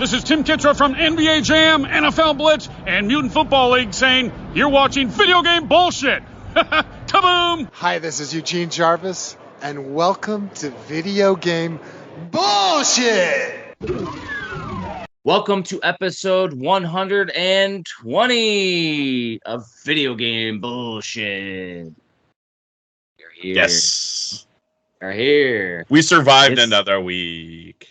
This is Tim Kitra from NBA Jam, NFL Blitz, and Mutant Football League saying you're watching video game bullshit. Kaboom! Hi, this is Eugene Jarvis, and welcome to Video Game Bullshit! Welcome to episode 120 of Video Game Bullshit. You're here. Yes. You're here. We survived another week.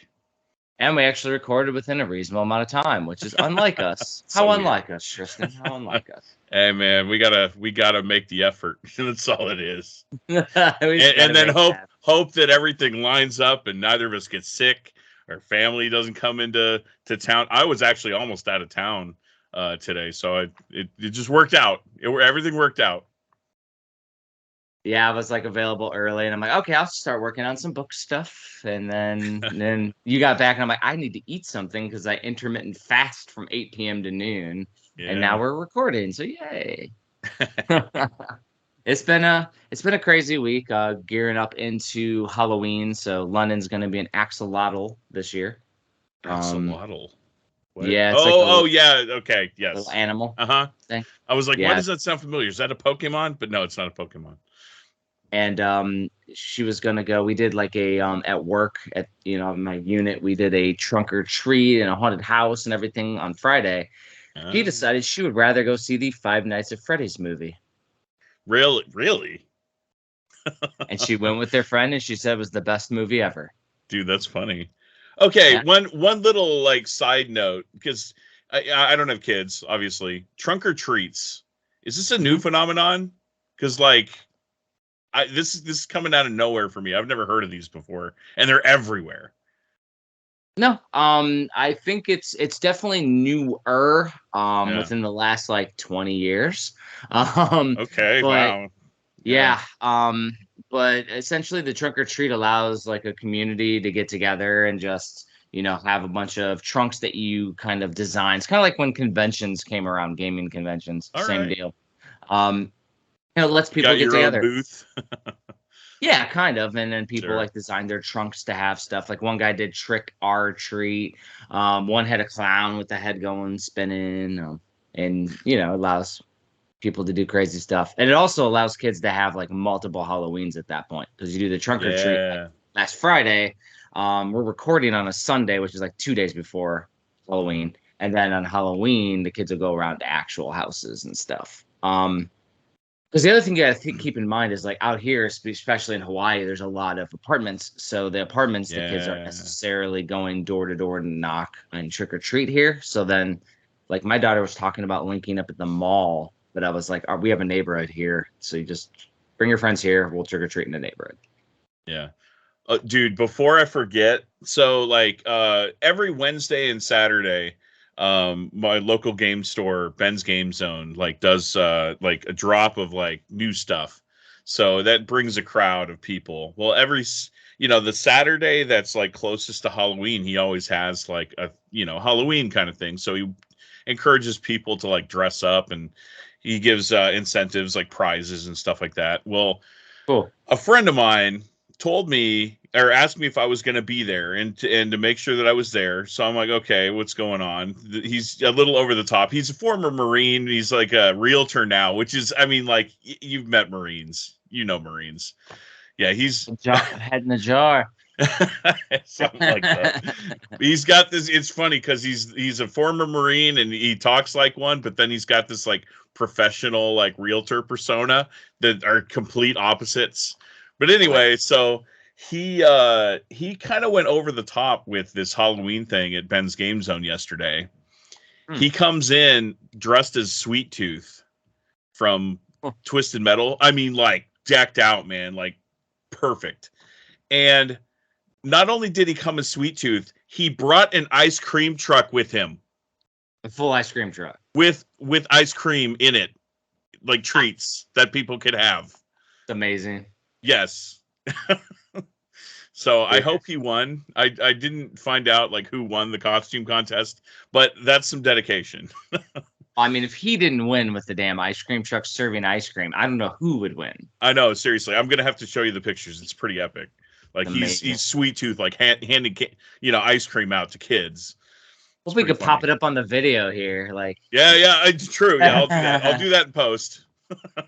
And we actually recorded within a reasonable amount of time, which is unlike us. How unlike us, Tristan? How unlike us? Hey man, we gotta make the effort. That's all it is. and then hope that everything lines up and neither of us gets sick. Our family doesn't come into town. I was actually almost out of town today, so it just worked out. Everything worked out. Yeah, I was like available early, and I'm like, okay, I'll start working on some book stuff. And then you got back, and I'm like, I need to eat something because I intermittent fast from 8 p.m. to noon, and now we're recording. So yay! It's been a crazy week, gearing up into Halloween. So London's going to be an axolotl this year. Axolotl. Yeah. Yeah. Okay. Yes. Little animal. Thing. I was like, why does that sound familiar? Is that a Pokemon? But no, it's not a Pokemon. And she was gonna go. We did like a at work at my unit. We did a trunk or treat and a haunted house and everything on Friday. She decided she would rather go see the Five Nights at Freddy's movie. Really? And she went with their friend, and she said it was the best movie ever. Dude, that's funny. Okay, one little like side note, because I don't have kids, obviously. Trunk or treats, is this a new phenomenon? Because like, this is coming out of nowhere for me. I've never heard of these before, and they're everywhere. No, I think it's definitely newer within the last like 20 years. Okay, wow. Yeah. But essentially the trunk or treat allows like a community to get together and just, have a bunch of trunks that you kind of design. It's kind of like when conventions came around, gaming conventions, same deal. Lets people get together. Own booth. Yeah, kind of. And then people like design their trunks to have stuff. Like one guy did trick or treat. One had a clown with the head going spinning. And allows people to do crazy stuff. And it also allows kids to have like multiple Halloweens at that point. Because you do the trunk or treat like, last Friday. We're recording on a Sunday, which is like 2 days before Halloween. And then on Halloween, the kids will go around to actual houses and stuff. Because the other thing you got to keep in mind is like out here, especially in Hawaii, there's a lot of apartments. So the apartments, the kids aren't necessarily going door to door to knock and trick or treat here. So then, like my daughter was talking about linking up at the mall, but I was like, we have a neighborhood here, so you just bring your friends here. We'll trick or treat in the neighborhood. Yeah, dude. Before I forget, so like every Wednesday and Saturday. My local game store, Ben's Game Zone, like does like a drop of like new stuff, so that brings a crowd of people. Well, the Saturday that's like closest to Halloween, he always has like a Halloween kind of thing, so he encourages people to like dress up, and he gives incentives like prizes and stuff like that. Well, cool. A friend of mine told me or asked me if I was going to be there and to make sure that I was there. So I'm like, okay, what's going on? He's a little over the top. He's a former Marine. He's like a realtor now, which is, I mean, like you've met Marines, Marines. Yeah. He's head in the jar. Something like that. He's got this. It's funny because he's a former Marine and he talks like one, but then he's got this like professional, like realtor persona that are complete opposites. But anyway, so he kind of went over the top with this Halloween thing at Ben's Game Zone yesterday. He comes in dressed as Sweet Tooth from Twisted Metal. I mean, like decked out, man, like perfect. And not only did he come as Sweet Tooth, he brought an ice cream truck with him. A full ice cream truck. With ice cream in it. Like treats that people could have. It's amazing. Yes. So I hope he won. I didn't find out like who won the costume contest, but that's some dedication. I mean, if he didn't win with the damn ice cream truck serving ice cream, I don't know who would win. I know, seriously. I'm gonna have to show you the pictures. It's pretty epic. Like he's Sweet Tooth, like handing ice cream out to kids. Hope we could pop it up on the video here. Like, yeah, it's true. Yeah, I'll do that. I'll do that in post.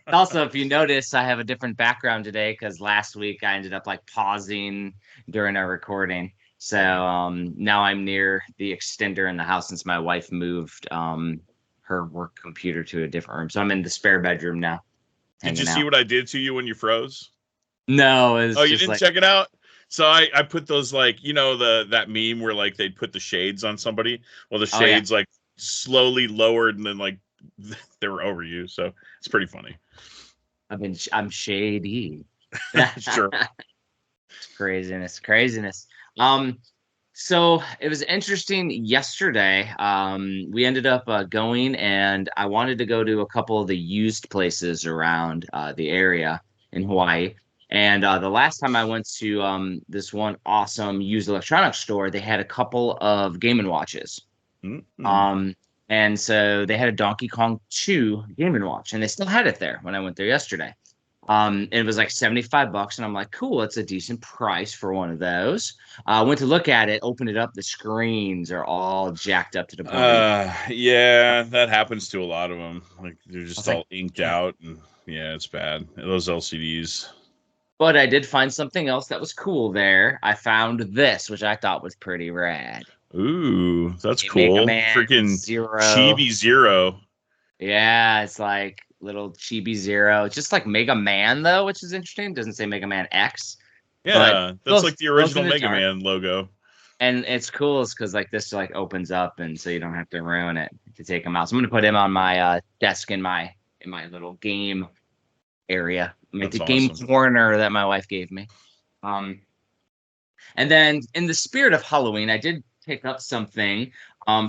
Also, if you notice, I have a different background today because last week I ended up like pausing during our recording. So now I'm near the extender in the house since my wife moved her work computer to a different room. So I'm in the spare bedroom now. Did you see what I did to you when you froze? No. Oh, you didn't check it out? So I put those, like, you know, that meme where like they'd put the shades on somebody. Well, the shades like slowly lowered and then like they were over you. So it's pretty funny. I'm shady. Sure. Craziness. So it was interesting yesterday. We ended up going, and I wanted to go to a couple of the used places around the area in Hawaii. And the last time I went to this one awesome used electronics store, they had a couple of Game & Watches. Mm-hmm. And so they had a Donkey Kong 2 Game & Watch, and they still had it there when I went there yesterday. It was like $75, and I'm like, cool, it's a decent price for one of those. I went to look at it, opened it up, the screens are all jacked up to the point. Yeah, that happens to a lot of them. Like they're just all inked out, and yeah, it's bad. Those LCDs. But I did find something else that was cool there. I found this, which I thought was pretty rad. Ooh, that's cool. Freaking Zero. Chibi Zero. Yeah, it's like little Chibi Zero. It's just like Mega Man, though, which is interesting. It doesn't say Mega Man X. Yeah, that's like the original Mega Man logo. And it's cool because like this like opens up, and so you don't have to ruin it to take him out. So I'm gonna put him on my desk in my little game area, the game corner that my wife gave me. And then in the spirit of Halloween, I did pick up something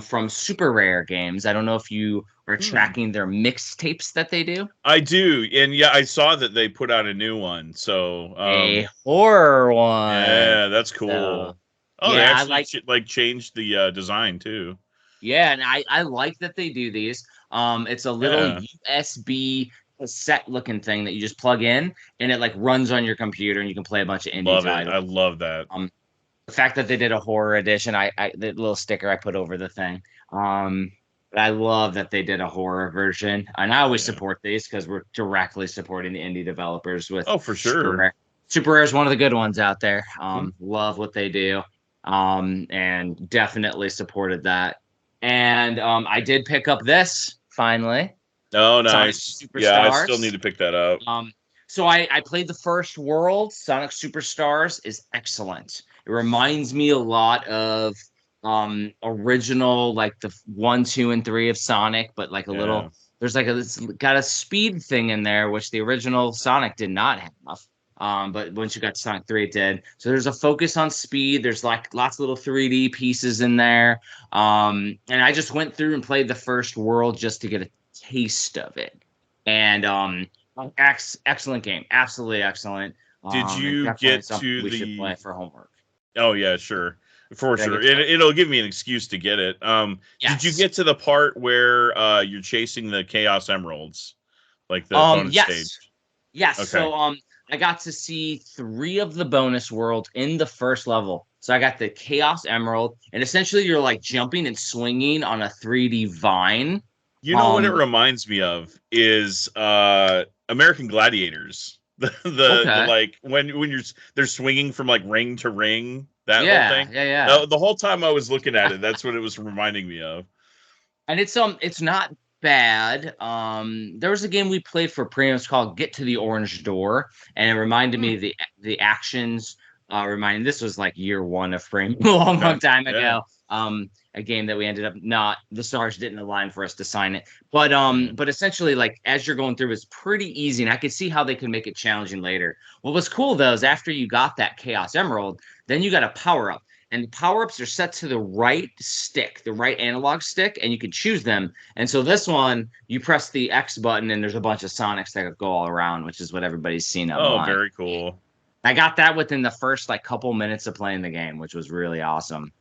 from Super Rare Games. I don't know if you are tracking their mixtapes that they do. I do, and yeah, I saw that they put out a new one. So a horror one. Yeah, that's cool. So, they actually like changed the design too. Yeah, and I like that they do these. It's a little USB cassette looking thing that you just plug in, and it like runs on your computer, and you can play a bunch of indie titles. I love that. The fact that they did a horror edition, the little sticker I put over the thing. I love that they did a horror version, and I always support these because we're directly supporting the indie developers with. Oh, for sure. Super Rare is one of the good ones out there. Love what they do, and definitely supported that. And I did pick up this finally. Oh, nice. Yeah, I still need to pick that up. So I played the first world. Sonic Superstars is excellent. It reminds me a lot of original, like the 1, 2, and 3 of Sonic, but like a little. There's like it's got a speed thing in there, which the original Sonic did not have. But once you got to Sonic 3, it did. So there's a focus on speed. There's like lots of little 3D pieces in there. And I just went through and played the first world just to get a taste of it. And excellent game, absolutely excellent. Did you get to we should play for homework? Oh yeah, sure, for sure. It'll give me an excuse to get it. Did you get to the part where you're chasing the Chaos Emeralds, like the bonus stage? Yes. Okay. So I got to see 3 of the bonus worlds in the first level. So I got the Chaos Emerald, and essentially you're like jumping and swinging on a 3D vine. You know what it reminds me of is American Gladiators. The like when they're swinging from like ring to ring, that whole thing. Yeah. The whole time I was looking at it, that's what it was reminding me of. And it's not bad. There was a game we played for premiums called Get to the Orange Door, and it reminded me of the actions. This was like year 1 of premium, a long time ago. A game that we ended up the stars didn't align for us to sign it. But essentially, like as you're going through, it's pretty easy, and I could see how they could make it challenging later. What was cool though is after you got that Chaos Emerald, then you got a power up, and the power ups are set to the right stick, the right analog stick, and you can choose them. And so this one, you press the X button, and there's a bunch of Sonics that go all around, which is what everybody's seen online. Oh, very cool. I got that within the first like couple minutes of playing the game, which was really awesome.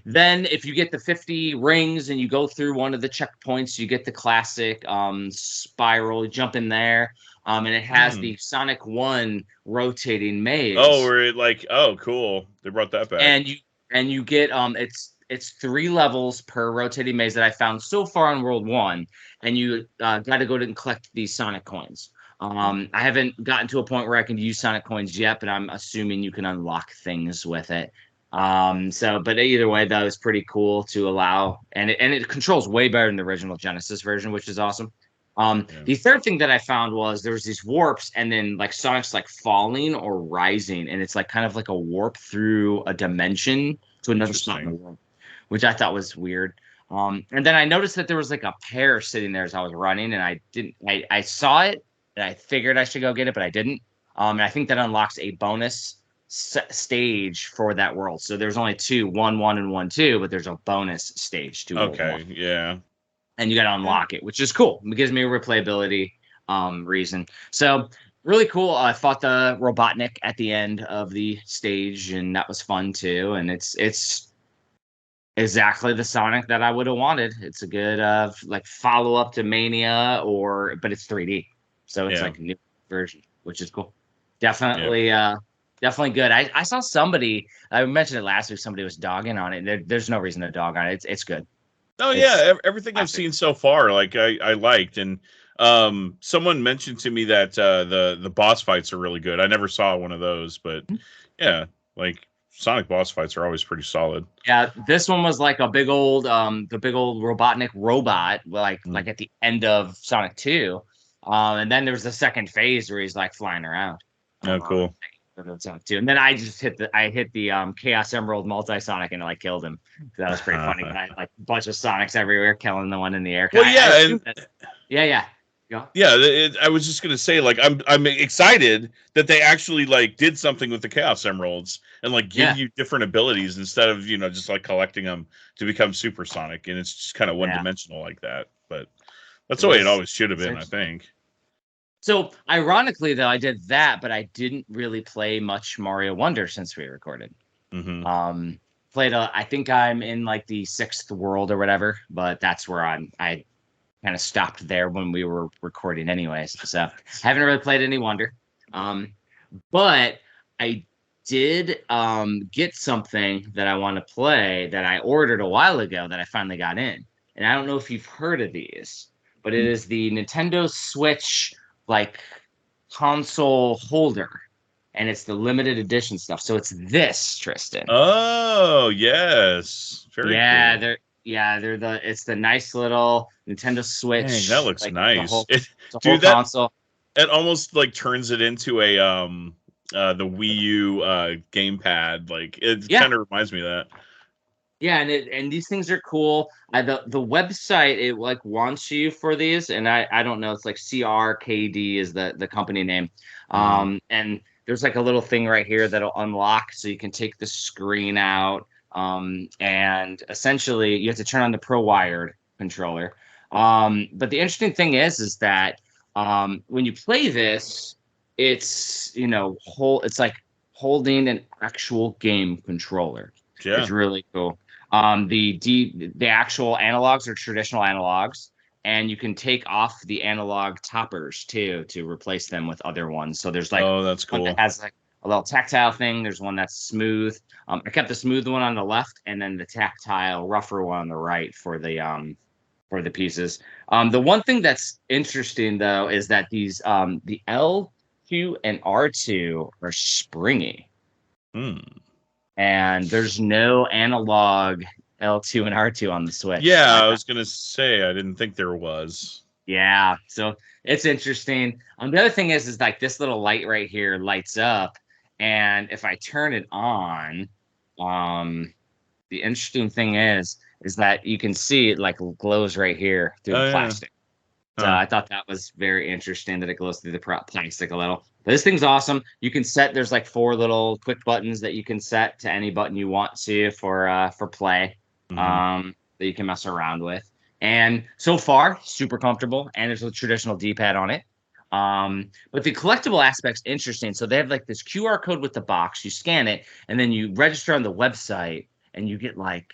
Then if you get the 50 rings and you go through one of the checkpoints, you get the classic spiral, you jump in there, and it has the Sonic 1 rotating maze. Oh, where it like, oh, cool. They brought that back. And you get it's 3 levels per rotating maze that I found so far in World 1, and you got to go and collect these Sonic coins. I haven't gotten to a point where I can use Sonic coins yet, but I'm assuming you can unlock things with it. But either way, that was pretty cool to allow, and it controls way better than the original Genesis version, which is awesome. The third thing that I found was there was these warps, and then like Sonic's like falling or rising, and it's like kind of like a warp through a dimension to another spot in the world, which I thought was weird. And then I noticed that there was like a pear sitting there as I was running, and I saw it, and I figured I should go get it, but I didn't. And I think that unlocks a bonus stage for that world. So there's only 2, 1-1 and 1-2, but there's a bonus stage to okay, yeah. And you got to unlock it, which is cool. It gives me a replayability reason. So really cool. I fought the Robotnik at the end of the stage, and that was fun too. And it's exactly the Sonic that I would have wanted. It's a good like follow up to Mania, but it's 3D, so it's like a new version, which is cool. Definitely, definitely good. I saw somebody. I mentioned it last week. Somebody was dogging on it. There's no reason to dog on it. It's good. Oh yeah, everything I've seen so far, like I liked, and someone mentioned to me that the boss fights are really good. I never saw one of those, but yeah, like Sonic boss fights are always pretty solid. Yeah, this one was like a big old the big old Robotnik robot, like at the end of Sonic 2, and then there was the second phase where he's like flying around. Oh, cool. And then I just hit the Chaos Emerald multi-Sonic and like killed him. That was pretty funny. But I like a bunch of Sonics everywhere, killing the one in the air. Well, yeah. I was just gonna say, like, I'm excited that they actually like did something with the Chaos Emeralds and like give you different abilities instead of just like collecting them to become supersonic, and it's just kind of one dimensional like that. But that's the way it always should have been, I think. So ironically, though, I did that, but I didn't really play much Mario Wonder since we recorded. I think I'm in like the 6th world or whatever, but that's where I kind of stopped there when we were recording anyways. So I haven't really played any Wonder. But I did get something that I want to play that I ordered a while ago that I finally got in. And I don't know if you've heard of these, but it is the Nintendo Switch like console holder, and it's the limited edition stuff. So it's this, Tristan. Oh yes, very cool. It's the nice little Nintendo Switch. Dang, that looks nice. Whole console. It almost like turns it into a the Wii U gamepad. Like it kind of reminds me of that. Yeah, and these things are cool. The website, it like wants you for these, and I don't know. It's like CRKD is the company name. And there's like a little thing right here that'll unlock, so you can take the screen out. And essentially, you have to turn on the Pro Wired controller. But the interesting thing is that when you play this, it's it's like holding an actual game controller. Yeah. It's really cool. The actual analogs are traditional analogs, and you can take off the analog toppers too to replace them with other ones. So there's like that's cool. One that has like a little tactile thing. There's one that's smooth. I kept the smooth one on the left, and then the tactile, rougher one on the right for the pieces. The one thing that's interesting though is that these the L2 and R2 are springy. And there's no analog L2 and R2 on the Switch. Yeah, I was going to say, I didn't think there was. Yeah, so it's interesting. The other thing is like this little light right here lights up, and if I turn it on, the interesting thing is that you can see it like glows right here through the plastic. So I thought that was very interesting that it glows through the plastic a little. But this thing's awesome. You can set, there's like 4 little quick buttons that you can set to any button you want to for play that you can mess around with. And so far, super comfortable. And there's a traditional D-pad on it. But the collectible aspect's interesting. So they have like this QR code with the box. You scan it, and then you register on the website, and you get like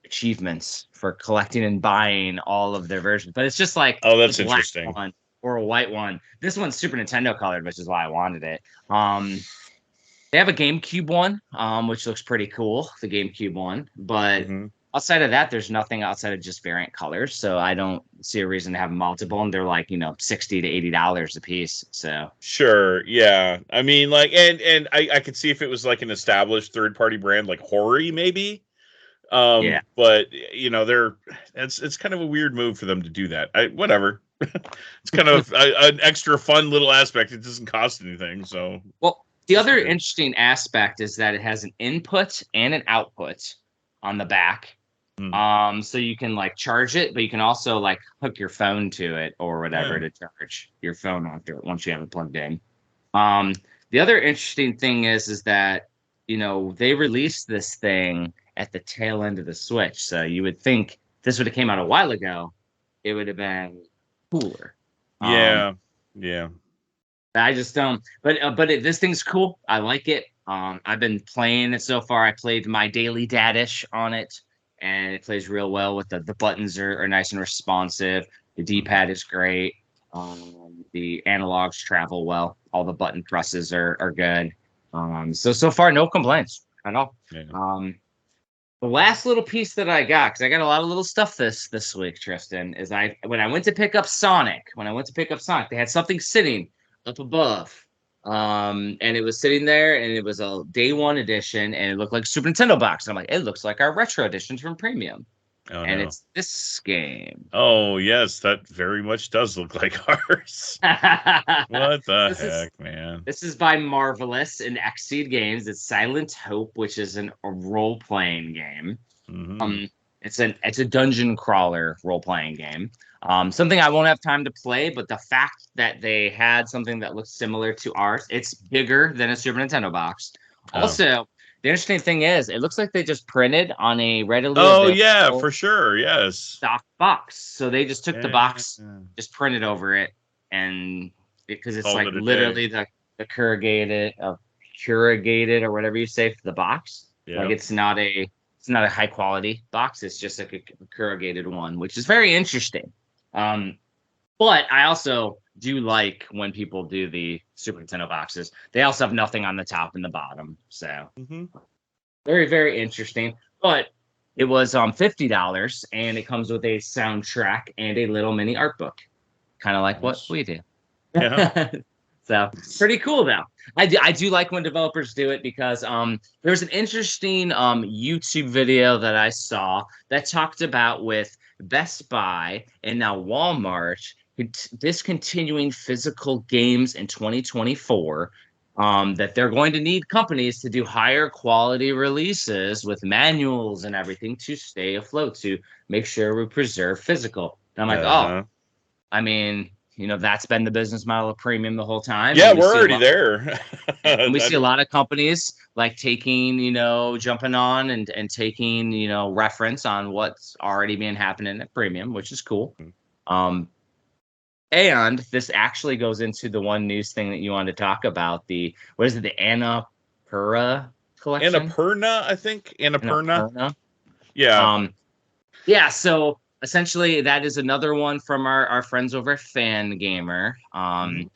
achievements for collecting and buying all of their versions. But it's just like that's interesting. One or a white one. This one's Super Nintendo colored, which is why I wanted it. They have a GameCube one, which looks pretty cool, the GameCube one. But outside of that, there's nothing outside of just variant colors. So I don't see a reason to have multiple, and they're like, $60 to $80 a piece. So Sure, yeah. I mean, like, and I could see if it was like an established third party brand like Hori, maybe. Yeah. But it's kind of a weird move for them to do that. Whatever. It's kind of an extra fun little aspect. It doesn't cost anything. So Well, the other interesting aspect is that it has an input and an output on the back. So you can like charge it, but you can also like hook your phone to it or whatever to charge your phone after it once you have it plugged in. The other interesting thing is that they released this thing at the tail end of the Switch, so you would think this would have came out a while ago. It would have been cooler. Yeah. I just don't. But this thing's cool. I like it. I've been playing it so far. I played my daily dadish on it, and it plays real well. With the buttons are nice and responsive. The D-pad is great. The analogs travel well. All the button presses are good. So far, no complaints at all. Yeah. The last little piece that I got, because I got a lot of little stuff this week, Tristan, is when I went to pick up Sonic, they had something sitting up above. And it was sitting there, and it was a day one edition, and it looked like a Super Nintendo box. And I'm like, it looks like our retro edition from Premium. Oh, and no. It's this game. Oh, yes, that very much does look like ours. What the heck, man? This is by Marvelous and Xseed Games. It's Silent Hope, which is a role-playing game. Mm-hmm. It's a dungeon crawler role-playing game. Something I won't have time to play, but the fact that they had something that looks similar to ours, it's bigger than a Super Nintendo box. Oh. Also, the interesting thing is, it looks like they just printed on a readily available for sure, yes, stock box. So they just took the box, just printed over it, and because it's like literally the corrugated or whatever you say for the box. Yeah. Like it's not a high quality box. It's just like a corrugated one, which is very interesting. But I also do like when people do the Super Nintendo boxes. They also have nothing on the top and the bottom. So very, very interesting. But it was $50, and it comes with a soundtrack and a little mini art book. Kind of like what we do. Yeah. So pretty cool though. I do like when developers do it, because there was an interesting YouTube video that I saw that talked about with Best Buy and now Walmart discontinuing physical games in 2024, that they're going to need companies to do higher quality releases with manuals and everything to stay afloat, to make sure we preserve physical. And I'm like, oh, I mean, that's been the business model of Premium the whole time. Yeah, we're already there. And we see a lot of companies like taking, jumping on and taking, reference on what's already been happening at Premium, which is cool. And this actually goes into the one news thing that you wanted to talk about. The Annapurna collection? Annapurna, I think. Annapurna. Yeah. Yeah, so essentially that is another one from our friends over at Fan Gamer. And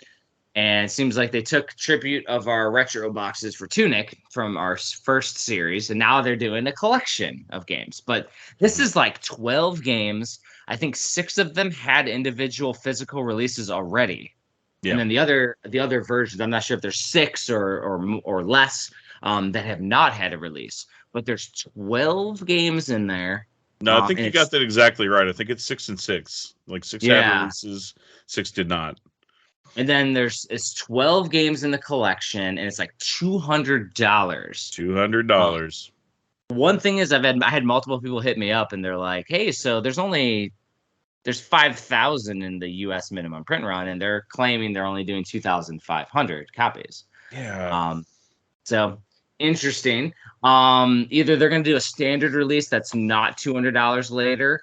it seems like they took tribute of our retro boxes for Tunic from our first series, and now they're doing a collection of games. But this is like 12 games. I think 6 of them had individual physical releases already. Yeah. And then the other versions, I'm not sure if there's 6 or less that have not had a release. But there's 12 games in there. No, I think you got that exactly right. I think it's 6 and 6. Like 6 had releases, 6 did not. And then it's 12 games in the collection, and it's like $200. $200. One thing is, I had multiple people hit me up, and they're like, "Hey, so there's 5,000 in the U.S. minimum print run, and they're claiming they're only doing 2,500 copies." Yeah. So interesting. Either they're going to do a standard release that's not $200 later,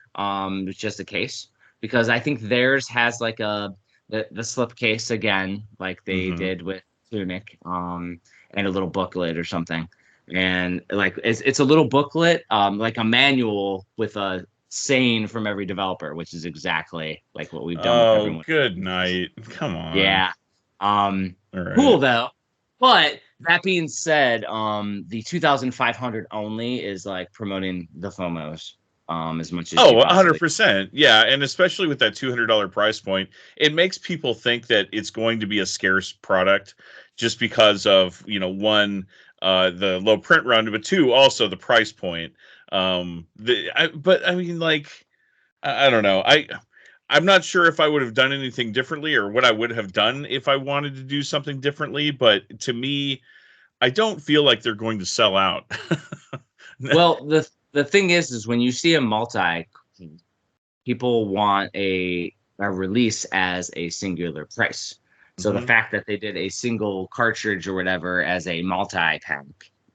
just a case, because I think theirs has like the slipcase again, like they did with Tunic, and a little booklet or something. And like it's a little booklet, like a manual with a saying from every developer, which is exactly like what we've done with everyone. Oh, good night. Come on. Yeah. Right. Cool though. But that being said, the 2,500 only is like promoting the FOMOs as much as you possibly 100%. Yeah, and especially with that $200 price point, it makes people think that it's going to be a scarce product just because of, one, the low print run, but two, also the price point. But I mean, like, I don't know. I'm not sure if I would have done anything differently or what I would have done if I wanted to do something differently. But to me, I don't feel like they're going to sell out. Well, the thing is when you see a multi, people want a release as a singular price. So the fact that they did a single cartridge or whatever as a multi-pack,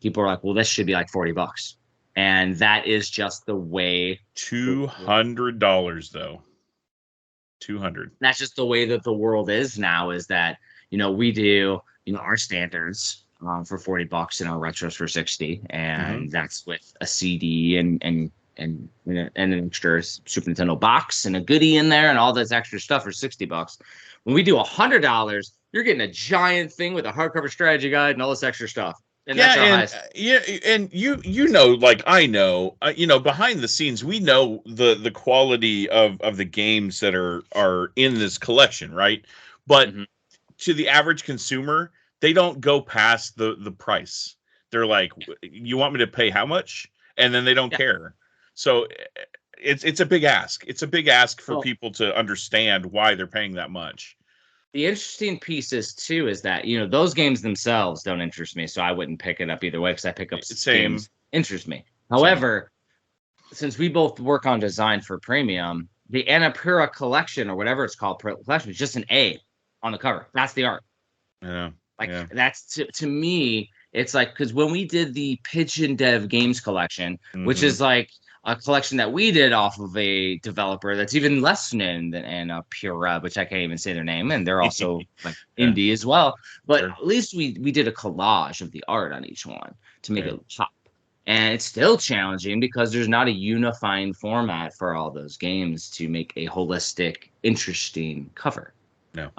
people are like, well, this should be like $40. And that is just the way. $200 though. 200. That's just the way that the world is now, is that, we do, our standards for $40 and our retros for 60. And that's with a CD and an extra Super Nintendo box and a goodie in there and all this extra stuff for $60. When we do $100, you're getting a giant thing with a hardcover strategy guide and all this extra stuff. And and like I know, behind the scenes, we know the quality of the games that are in this collection, right? But to the average consumer, they don't go past the price. They're like, you want me to pay how much? And then they don't care. So it's a big ask. It's a big ask for people to understand why they're paying that much. The interesting piece is that, those games themselves don't interest me, so I wouldn't pick it up either way because I pick up games interest me. However, since we both work on design for premium, the Annapurna collection or whatever it's called, collection, is just an A on the cover. That's the art. Yeah. That's to me, it's like, because when we did the Pigeon Dev Games collection, which is like a collection that we did off of a developer that's even less known than Annapurna, which I can't even say their name, and they're also like indie as well. But at least we did a collage of the art on each one to make it pop. And it's still challenging because there's not a unifying format for all those games to make a holistic, interesting cover. No.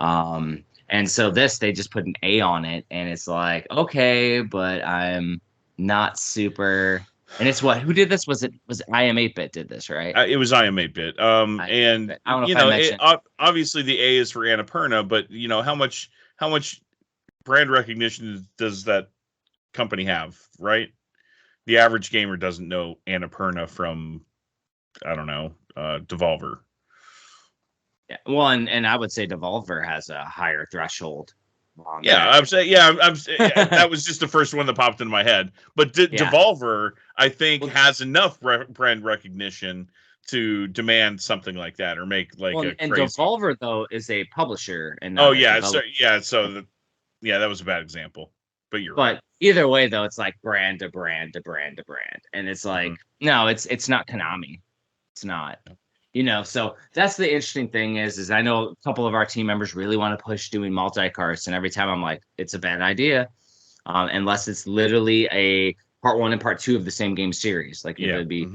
And so they just put an A on it, and it's like, okay, but I'm not super. And it's who did this? Was it I Am 8-Bit did this, right? It was I Am 8-Bit. And I don't know if obviously the A is for Annapurna, but how much brand recognition does that company have, right? The average gamer doesn't know Annapurna from, I don't know, Devolver. Yeah, well, and I would say Devolver has a higher threshold. I'm saying, that was just the first one that popped into my head. But Devolver, I think, has enough brand recognition to demand something like that or make like a and crazy. Devolver though is a publisher and that was a bad example. But you're right. Either way though, it's like brand to brand to brand to brand, and it's like no, it's not Konami. It's not. So that's the interesting thing is I know a couple of our team members really want to push doing multi-carts, and every time I'm like, it's a bad idea, unless it's literally a part 1 and part 2 of the same game series. Like it would be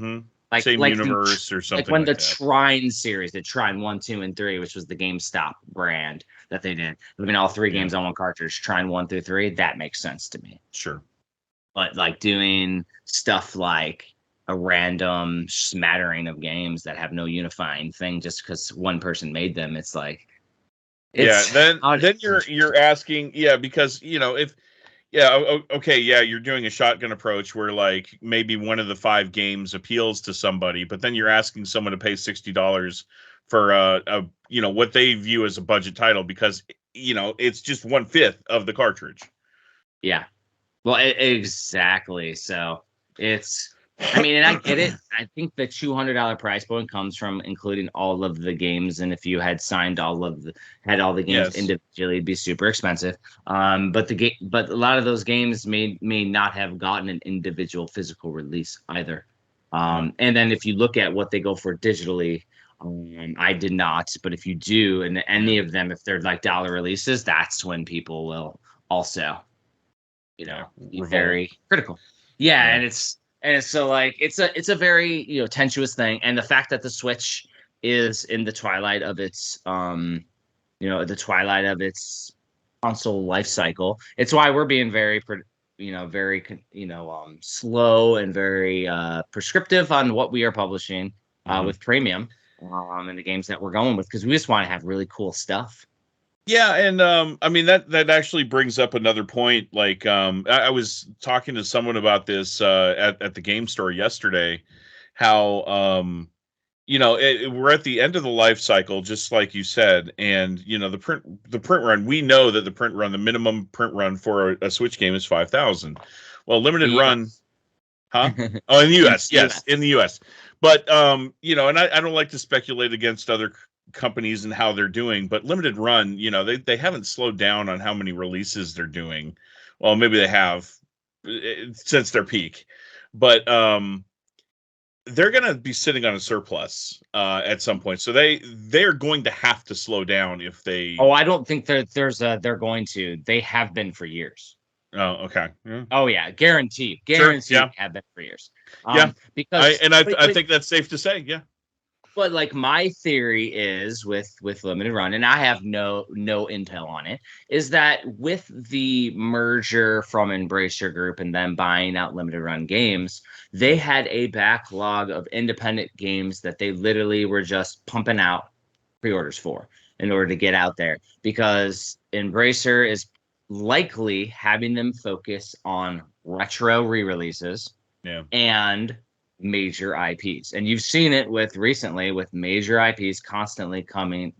like same universe or something. Like when the Trine series, the Trine 1, 2, and 3, which was the GameStop brand that they did, all 3 games on one cartridge, Trine 1 through 3, that makes sense to me. Sure. But like doing stuff like a random smattering of games that have no unifying thing just because one person made them, it's like then you're asking because if you're doing a shotgun approach where like maybe one of the 5 games appeals to somebody, but then you're asking someone to pay $60 for what they view as a budget title because it's just 1/5 of the cartridge. Exactly. So it's and I get it. I think the $200 price point comes from including all of the games, and if you had signed all the games individually, it'd be super expensive. But a lot of those games may not have gotten an individual physical release either. And then if you look at what they go for digitally, I did not. But if you do, and any of them, if they're like dollar releases, that's when people will also, be very critical. And so like it's a very tenuous thing, and the fact that the Switch is in the twilight of its console life cycle, it's why we're being very very slow and very prescriptive on what we are publishing with premium and the games that we're going with, because we just want to have really cool stuff. Yeah, and I mean that actually brings up another point. Like I was talking to someone about this at the game store yesterday, how we're at the end of the life cycle, just like you said, and the print run. We know that the minimum print run for a Switch game is 5,000. Well, limited run, huh? Oh, in the U.S., yes, in the U.S. But and I don't like to speculate against other companies and how they're doing, but limited run, they haven't slowed down on how many releases they're doing. Well, maybe they have since their peak, but they're going to be sitting on a surplus at some point. So they're going to have to slow down if they. Oh, I don't think they're going to. They have been for years. Oh, okay. Yeah. Oh yeah, guaranteed. Sure, yeah. Have been for years. Because I think that's safe to say. Yeah. But like my theory is with limited run, and I have no intel on it, is that with the merger from Embracer Group and them buying out limited run games, they had a backlog of independent games that they literally were just pumping out pre-orders for in order to get out there, because Embracer is likely having them focus on retro re-releases and major IPs. And you've seen it recently with major IPs constantly coming.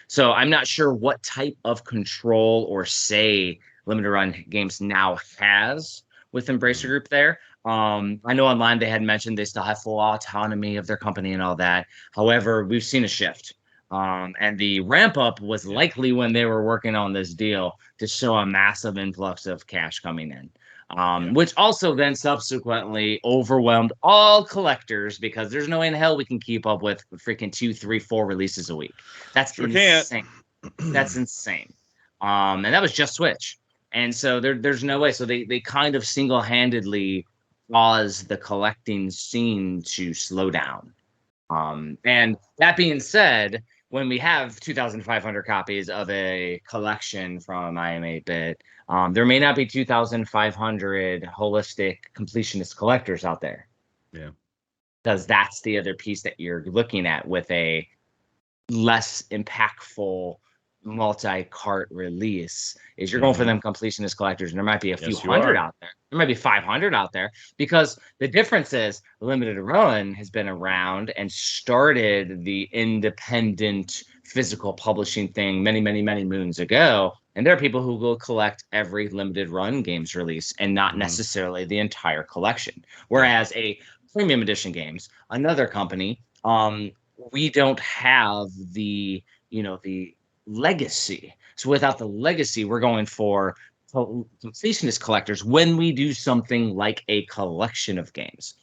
So I'm not sure what type of control or say limited run games now has with Embracer Group there. I know online they had mentioned they still have full autonomy of their company and all that. However, we've seen a shift. And the ramp up was likely when they were working on this deal to show a massive influx of cash coming in. Which also then subsequently overwhelmed all collectors, because there's no way in hell we can keep up with freaking 2, 3, 4 releases a week. That's insane. That's insane. And that was just Switch. And so there's no way. So they kind of single-handedly caused the collecting scene to slow down. And that being said, when we have 2,500 copies of a collection from IM8-bit, there may not be 2,500 holistic completionist collectors out there. Yeah. Because that's the other piece that you're looking at with a less impactful multi-cart release, is you're going for them completionist collectors, and there might be a few hundred out there. There might be 500 out there, because the difference is limited run has been around and started the independent physical publishing thing many moons ago, and there are people who will collect every limited run games release and not necessarily the entire collection. Whereas a premium edition games, another company, we don't have the legacy. So without the legacy, we're going for completionist collectors when we do something like a collection of games,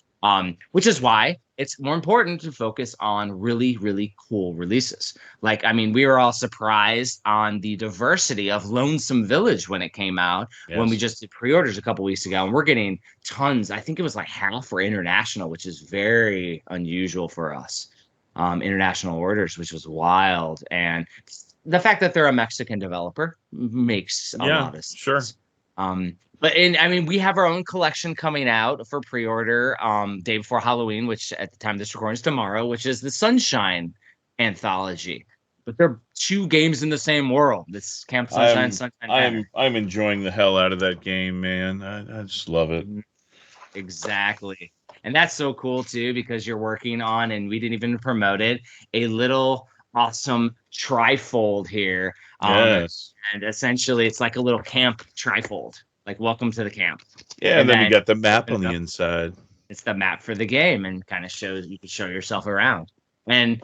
which is why it's more important to focus on really cool releases. Like, I mean, we were all surprised on the diversity of Lonesome Village when it came out, when we just did pre-orders a couple weeks ago, and we're getting tons. I think it was like half for international, which is very unusual for us. International orders, which was wild. And the fact that they're a Mexican developer makes a lot of sense. Sure. We have our own collection coming out for pre-order day before Halloween, which at the time this recording is tomorrow, which is the Sunshine Anthology. But they're 2 games in the same world. This Camp Sunshine, Sunshine. I'm enjoying the hell out of that game, man. I just love it. Exactly. And that's so cool too, because you're working on, and we didn't even promote it, a little awesome trifold here. Yes. And essentially it's like a little camp trifold, like welcome to the camp. Yeah, and then you got the map on the inside. It's the map for the game, and kind of shows you can show yourself around. And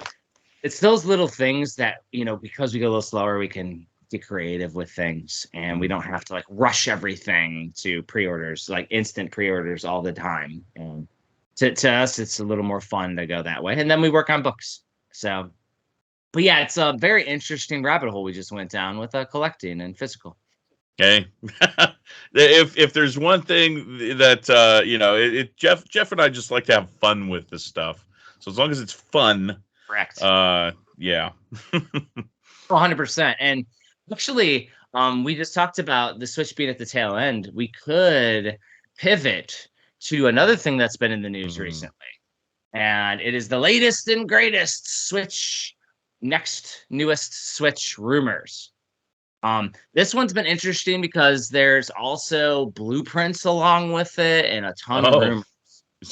it's those little things that, because we go a little slower, we can get creative with things, and we don't have to like rush everything to pre-orders, like instant pre-orders all the time. And to us, it's a little more fun to go that way. And then we work on books. So, but yeah, it's a very interesting rabbit hole we just went down with collecting and physical. Okay. if there's one thing that Jeff and I just like to have fun with this stuff. So as long as it's fun, correct. Yeah. 100%. And actually, we just talked about the Switch being at the tail end. We could pivot to another thing that's been in the news recently. And it is the latest and greatest newest Switch rumors. This one's been interesting because there's also blueprints along with it and a ton of rumors.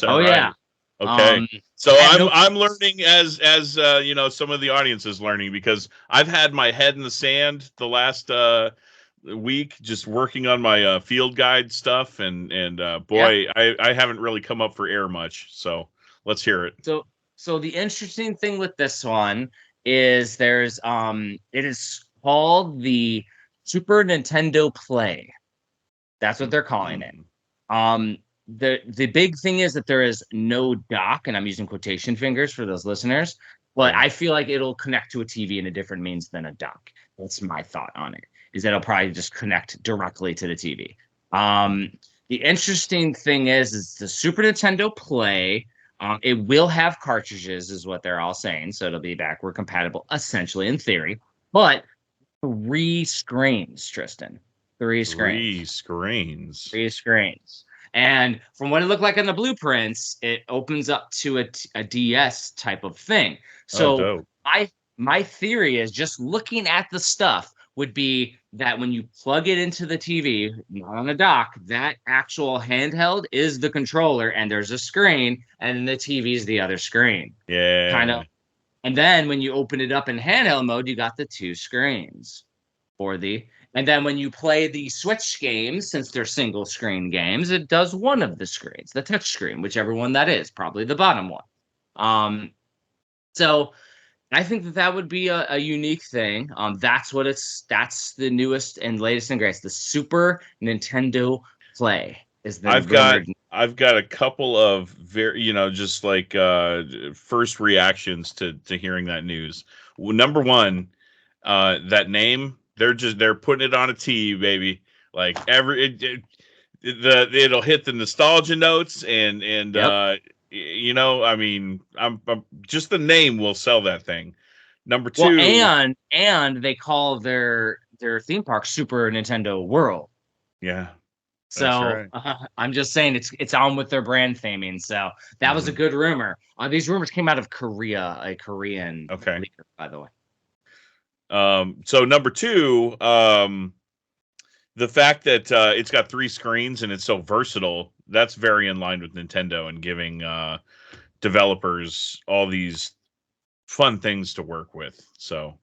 Right? Yeah. Okay. So I'm learning as some of the audience is learning, because I've had my head in the sand the last week just working on my field guide stuff, and I haven't really come up for air much. So let's hear it. So the interesting thing with this one is there's it is called the Super Nintendo Play. That's what they're calling it. The big thing is that there is no dock, and I'm using quotation fingers for those listeners, but I feel like it'll connect to a TV in a different means than a dock. That's my thought on it, is that it'll probably just connect directly to the TV. The interesting thing is the Super Nintendo Play, it will have cartridges, is what they're all saying, so it'll be backward compatible, essentially, in theory, but 3 screens, Tristan. 3 screens. 3 screens. And from what it looked like in the blueprints, it opens up to a DS type of thing. So my theory is, just looking at the stuff, would be that when you plug it into the TV, not on a dock, that actual handheld is the controller, and there's a screen, and the TV is the other screen. Yeah. Kind of. And then when you open it up in handheld mode, you got the 2 screens and then when you play the Switch games, since they're single screen games, it does one of the screens, the touch screen, whichever one that is, probably the bottom one. So I think that would be a unique thing. That's the newest and latest and greatest. The Super Nintendo Play is the I've got a couple of very, just like first reactions to hearing that news. Well, number one, that name, they're putting it on a T, baby. Like it'll hit the nostalgia notes, and yep. I mean, I'm just the name will sell that thing. Number 2, and they call their theme park Super Nintendo World. Yeah. So right. I'm just saying it's on with their brand theming. So that was a good rumor. These rumors came out of Korea, a Korean leaker, by the way. So number 2, the fact that it's got 3 screens and it's so versatile, that's very in line with Nintendo and giving developers all these fun things to work with. So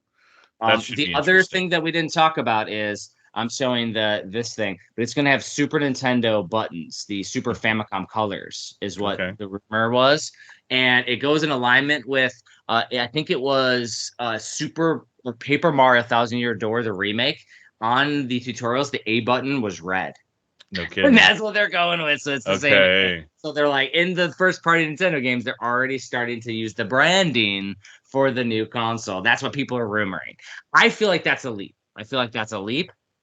the other thing that we didn't talk about is, I'm showing this thing, but it's going to have Super Nintendo buttons. The Super Famicom colors is what the rumor was, and it goes in alignment with I think it was Super Paper Mario 1000-Year Door, the remake. On the tutorials, the A button was red. No kidding. And that's what they're going with. So it's the same. So they're like, in the first party Nintendo games, they're already starting to use the branding for the new console. That's what people are rumoring. I feel like that's a leap.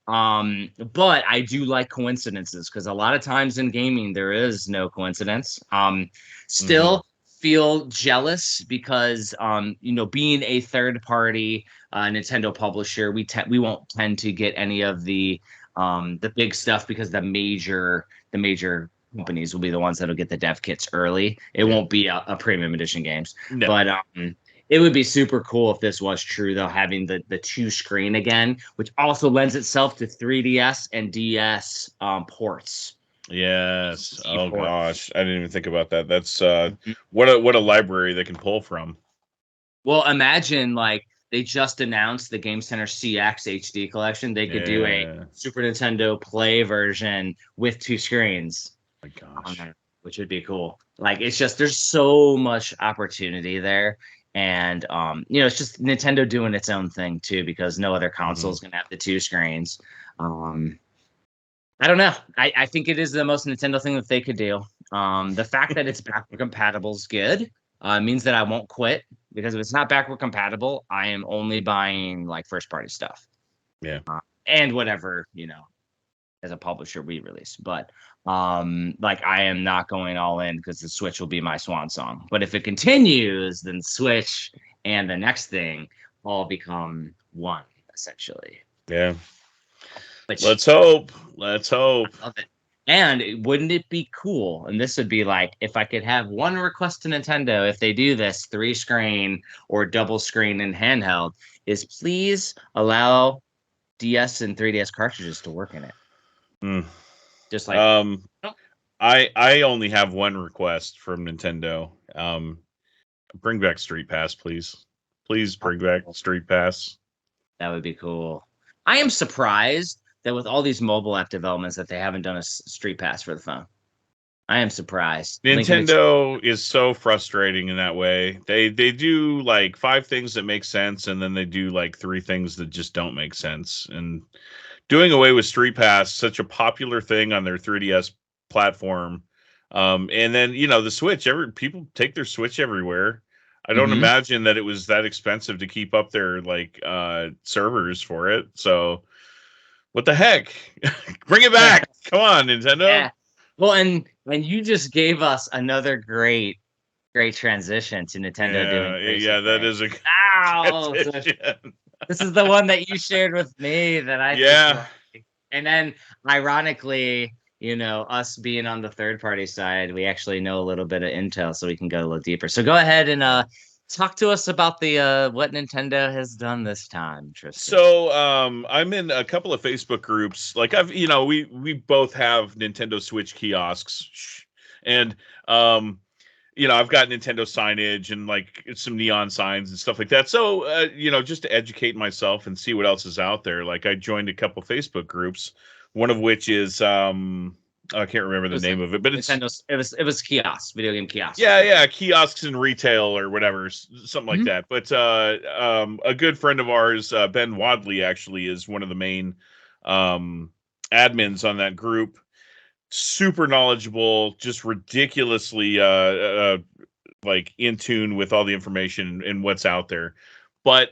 But I do like coincidences, because a lot of times in gaming there is no coincidence. Still feel jealous because being a third party Nintendo publisher, we won't tend to get any of the big stuff, because the major companies will be the ones that'll get the dev kits early. It won't be a premium edition games. No. But it would be super cool if this was true, though, having the 2 screen again, which also lends itself to 3DS and DS ports. Yes. Oh gosh, I didn't even think about that. That's what a library they can pull from. Well, imagine like they just announced the Game Center CX HD collection. They could do a Super Nintendo Play version with 2 screens. Oh my gosh. Which would be cool. Like, it's just, there's so much opportunity there. And, it's just Nintendo doing its own thing, too, because no other console is going to have the 2 screens. I don't know. I think it is the most Nintendo thing that they could do. The fact that it's backward compatible is good. Means that I won't quit, because if it's not backward compatible, I am only buying, like, first-party stuff. Yeah. And whatever, as a publisher we release. But, I am not going all in, because the Switch will be my swan song. But if it continues, then Switch and the next thing all become one, essentially. Yeah. Which, let's hope. Let's hope. I love it. And wouldn't it be cool? And this would be like, if I could have one request to Nintendo, if they do this 3-screen or double screen in handheld, is please allow DS and 3DS cartridges to work in it. Just like, I only have one request from Nintendo. Bring back Street Pass, please. Please bring back Street Pass. That would be cool. I am surprised that with all these mobile app developments that they haven't done a Street Pass for the phone. I am surprised. Nintendo is so frustrating in that way. They do like 5 things that make sense, and then they do like 3 things that just don't make sense. And doing away with Street Pass, such a popular thing on their 3DS platform. And then, the Switch, people take their Switch everywhere. I don't imagine that it was that expensive to keep up their like servers for it. So what the heck? Bring it back. Come on, Nintendo. Yeah. Well, and you just gave us another great transition to Nintendo doing. Yeah, that is a so this is the one that you shared with me that I think, and then ironically, us being on the third party side, we actually know a little bit of intel, so we can go a little deeper. So go ahead and talk to us about the what Nintendo has done this time, Tristan. So I'm in a couple of Facebook groups. Like we both have Nintendo Switch kiosks, and I've got Nintendo signage and like some neon signs and stuff like that. So just to educate myself and see what else is out there. Like I joined a couple Facebook groups, one of which is I can't remember the name of it, but it's Nintendo's. It was kiosks, video game kiosks. Yeah, kiosks and retail or whatever, something like that. But a good friend of ours, Ben Wadley, actually is one of the main admins on that group. Super knowledgeable, just ridiculously like in tune with all the information and what's out there. But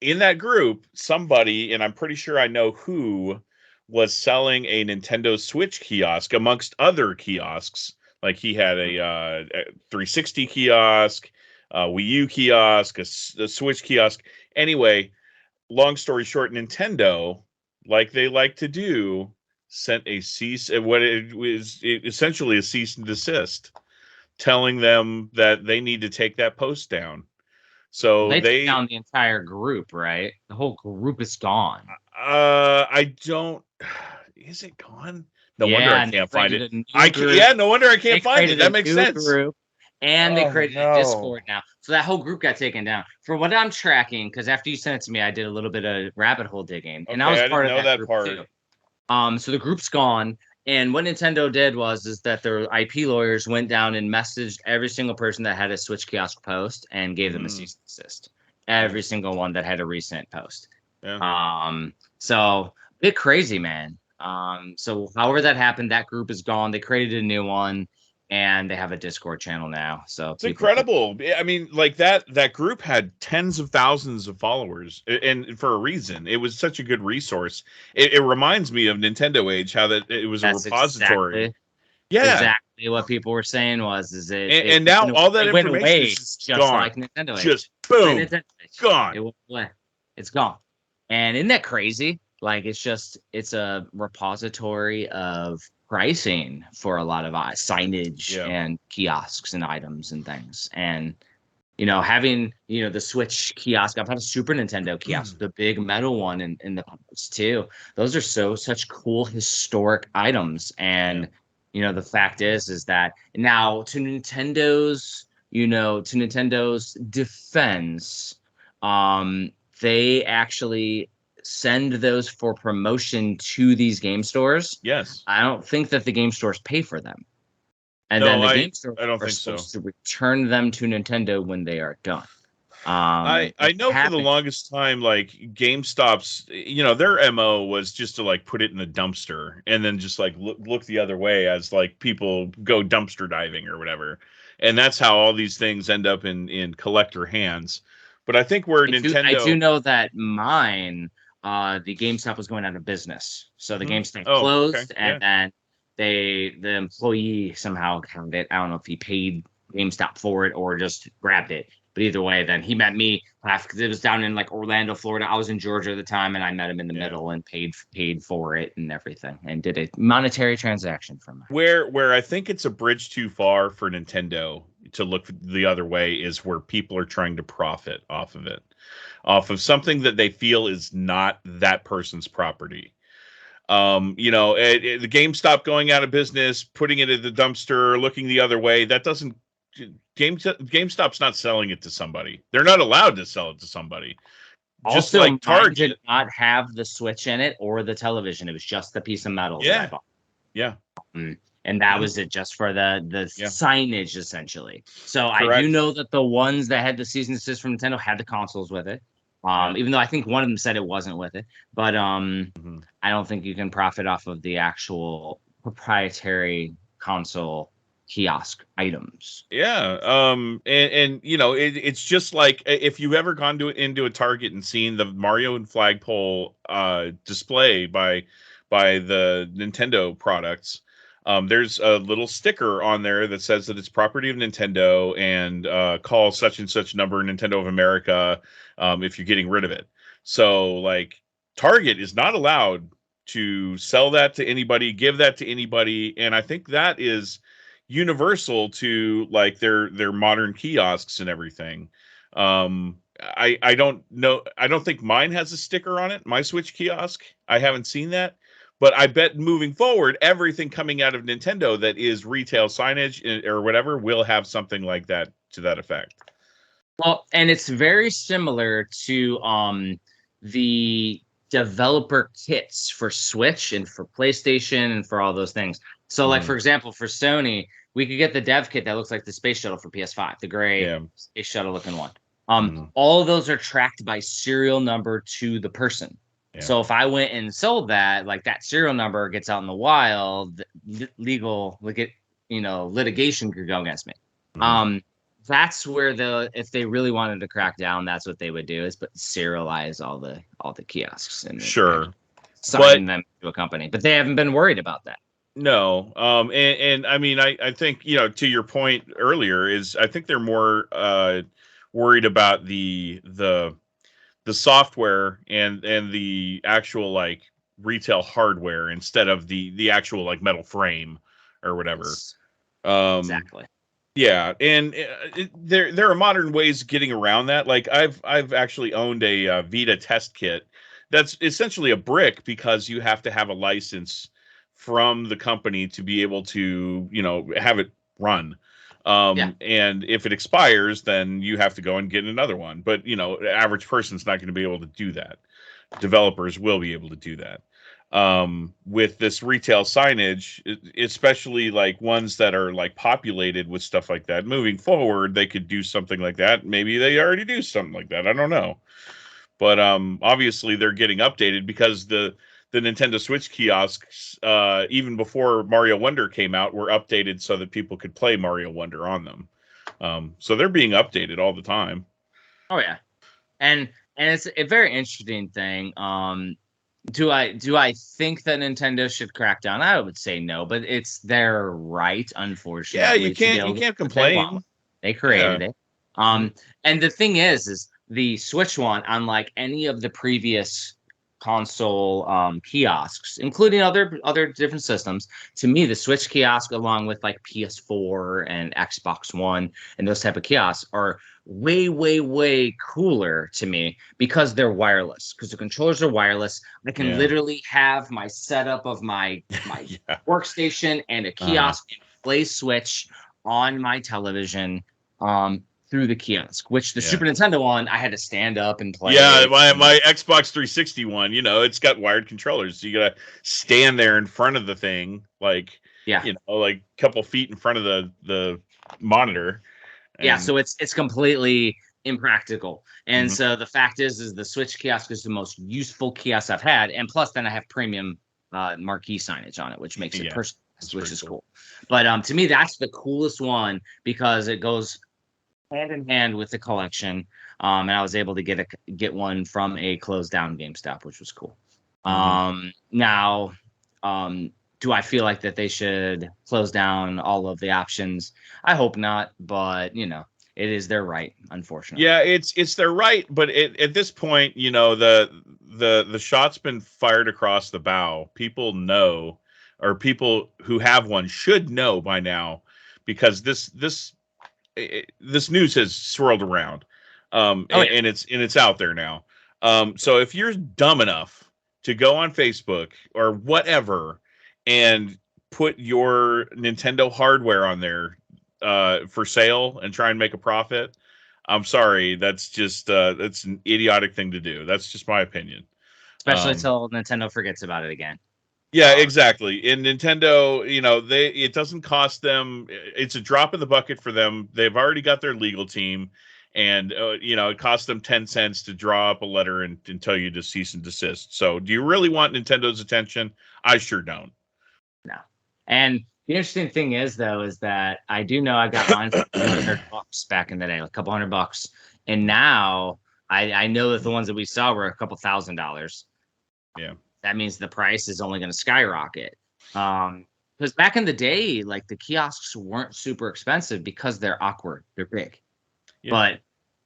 in that group, somebody, and I'm pretty sure I know who, was selling a Nintendo Switch kiosk amongst other kiosks. Like he had a 360 kiosk, a Wii U kiosk, a Switch kiosk. Anyway, long story short, Nintendo, like they like to do, sent a essentially a cease and desist, telling them that they need to take that post down. So they took down the entire group, right? The whole group is gone. I don't. Is it gone? No wonder I can't find it. No wonder I can't find it. That makes sense. Group, and they created a Discord now, so that whole group got taken down. From what I'm tracking, because after you sent it to me, I did a little bit of rabbit hole digging, and I was part of that group part. Too. So the group's gone. And what Nintendo did is that their IP lawyers went down and messaged every single person that had a Switch kiosk post and gave them a cease and desist. Every single one that had a recent post. Yeah. So bit crazy, man. So however that happened, that group is gone. They created a new one, and they have a Discord channel now. So it's incredible. I mean, like that group had tens of thousands of followers, and for a reason. It was such a good resource. It reminds me of Nintendo Age, how that it was a repository. Exactly what people were saying and now all that information is just gone. Like Nintendo Age. Just boom, gone. It's gone. And isn't that crazy? Like it's a repository of pricing for a lot of signage and kiosks and items and things. And having the Switch kiosk, I've had a Super Nintendo kiosk, the big metal one in the past too. Those are such cool historic items. And the fact is that now to Nintendo's defense, they actually send those for promotion to these game stores. Yes. I don't think that the game stores pay for them. And then the game stores are supposed to return them to Nintendo when they are done. I know for the longest time, like GameStop's, their MO was just to like put it in the dumpster and then just like look the other way as like people go dumpster diving or whatever. And that's how all these things end up in collector hands. But I think Nintendo... I do know that the GameStop was going out of business. So the GameStop closed, and then the employee somehow found it. I don't know if he paid GameStop for it or just grabbed it. But either way, then he met me because it was down in like Orlando, Florida. I was in Georgia at the time, and I met him in the middle and paid for it and everything, and did a monetary transaction from it. Where I think it's a bridge too far for Nintendo to look the other way is where people are trying to profit off of it, off of something that they feel is not that person's property. The GameStop going out of business, putting it in the dumpster, looking the other way, that doesn't. GameStop's not selling it to somebody. They're not allowed to sell it to somebody. Just Also, like Target did not have the Switch in it or the television. It was just the piece of metal that I bought. Yeah. And that was it, just for the signage, essentially. So Correct. I do know that the ones that had the season desist from Nintendo had the consoles with it. Even though I think one of them said it wasn't with it. But I don't think you can profit off of the actual proprietary console kiosk items. Yeah. It's just like if you've ever gone into a Target and seen the Mario and flagpole display by the Nintendo products, there's a little sticker on there that says that it's property of Nintendo and call such and such number Nintendo of America if you're getting rid of it. So like Target is not allowed to sell that to anybody, give that to anybody, and I think that is universal to like their modern kiosks and everything. I don't know. I don't think mine has a sticker on it. My Switch kiosk. I haven't seen that. But I bet moving forward, everything coming out of Nintendo that is retail signage or whatever will have something like that to that effect. Well, and it's very similar to the developer kits for Switch and for PlayStation and for all those things. So, like, for example, for Sony, we could get the dev kit that looks like the space shuttle for PS5, the gray space shuttle looking one. All of those are tracked by serial number to the person. Yeah. So if I went and sold that, like that serial number gets out in the wild, litigation could go against me. That's where if they really wanted to crack down, that's what they would do, is serialize all the kiosks and sign them to a company. But they haven't been worried about that. No. And I mean, I think, to your point earlier, is I think they're more worried about the software and the actual like retail hardware instead of the actual like metal frame or whatever. Exactly. Yeah, and there are modern ways of getting around that. Like I've actually owned a Vita test kit that's essentially a brick because you have to have a license from the company to be able to have it run. And if it expires, then you have to go and get another one. But the average person's not going to be able to do that. Developers will be able to do that. With this retail signage, especially like ones that are like populated with stuff like that, moving forward, they could do something like that. Maybe they already do something like that. I don't know. But obviously they're getting updated because the Nintendo Switch kiosks, even before Mario Wonder came out, were updated so that people could play Mario Wonder on them. So they're being updated all the time. Oh yeah, and it's a very interesting thing. Do I think that Nintendo should crack down? I would say no, but it's their right, unfortunately. Yeah, you can't complain. They created it. And the thing is the Switch one, unlike any of the previous console kiosks, including other different systems, to me the Switch kiosk, along with like PS4 and Xbox One and those type of kiosks, are way cooler to me because they're wireless, because the controllers are wireless. I can literally have my setup of my workstation and a kiosk and play Switch on my television through the kiosk, which the Super Nintendo one, I had to stand up and play. Yeah, my Xbox 360 one, it's got wired controllers. So you got to stand there in front of the thing, like, like a couple feet in front of the monitor. And so it's completely impractical. And so the fact is the Switch kiosk is the most useful kiosk I've had. And plus, then I have premium marquee signage on it, which makes it personalized, which is cool. But to me, that's the coolest one because it goes hand in hand with the collection. And I was able to get one from a closed down GameStop, which was cool. Now, do I feel like that they should close down all of the options? I hope not, but it is their right, unfortunately. Yeah, it's their right, but at this point, the shot's been fired across the bow. People know, or people who have one should know by now, because this news has swirled around, and it's out there now. So if you're dumb enough to go on Facebook or whatever and put your Nintendo hardware on there for sale and try and make a profit, I'm sorry, that's just that's an idiotic thing to do. That's just my opinion. Especially until Nintendo forgets about it again. Yeah, exactly. In Nintendo, it doesn't cost them. It's a drop in the bucket for them. They've already got their legal team, and it costs them 10 cents to draw up a letter and tell you to cease and desist. So, do you really want Nintendo's attention? I sure don't. No. And the interesting thing is, though, is that I do know I got mine for $100 back in the day, like a couple $100, and now I know that the ones that we saw were a couple $1,000. Yeah. That means the price is only going to skyrocket. Because back in the day, like the kiosks weren't super expensive because they're awkward, they're big. Yeah. But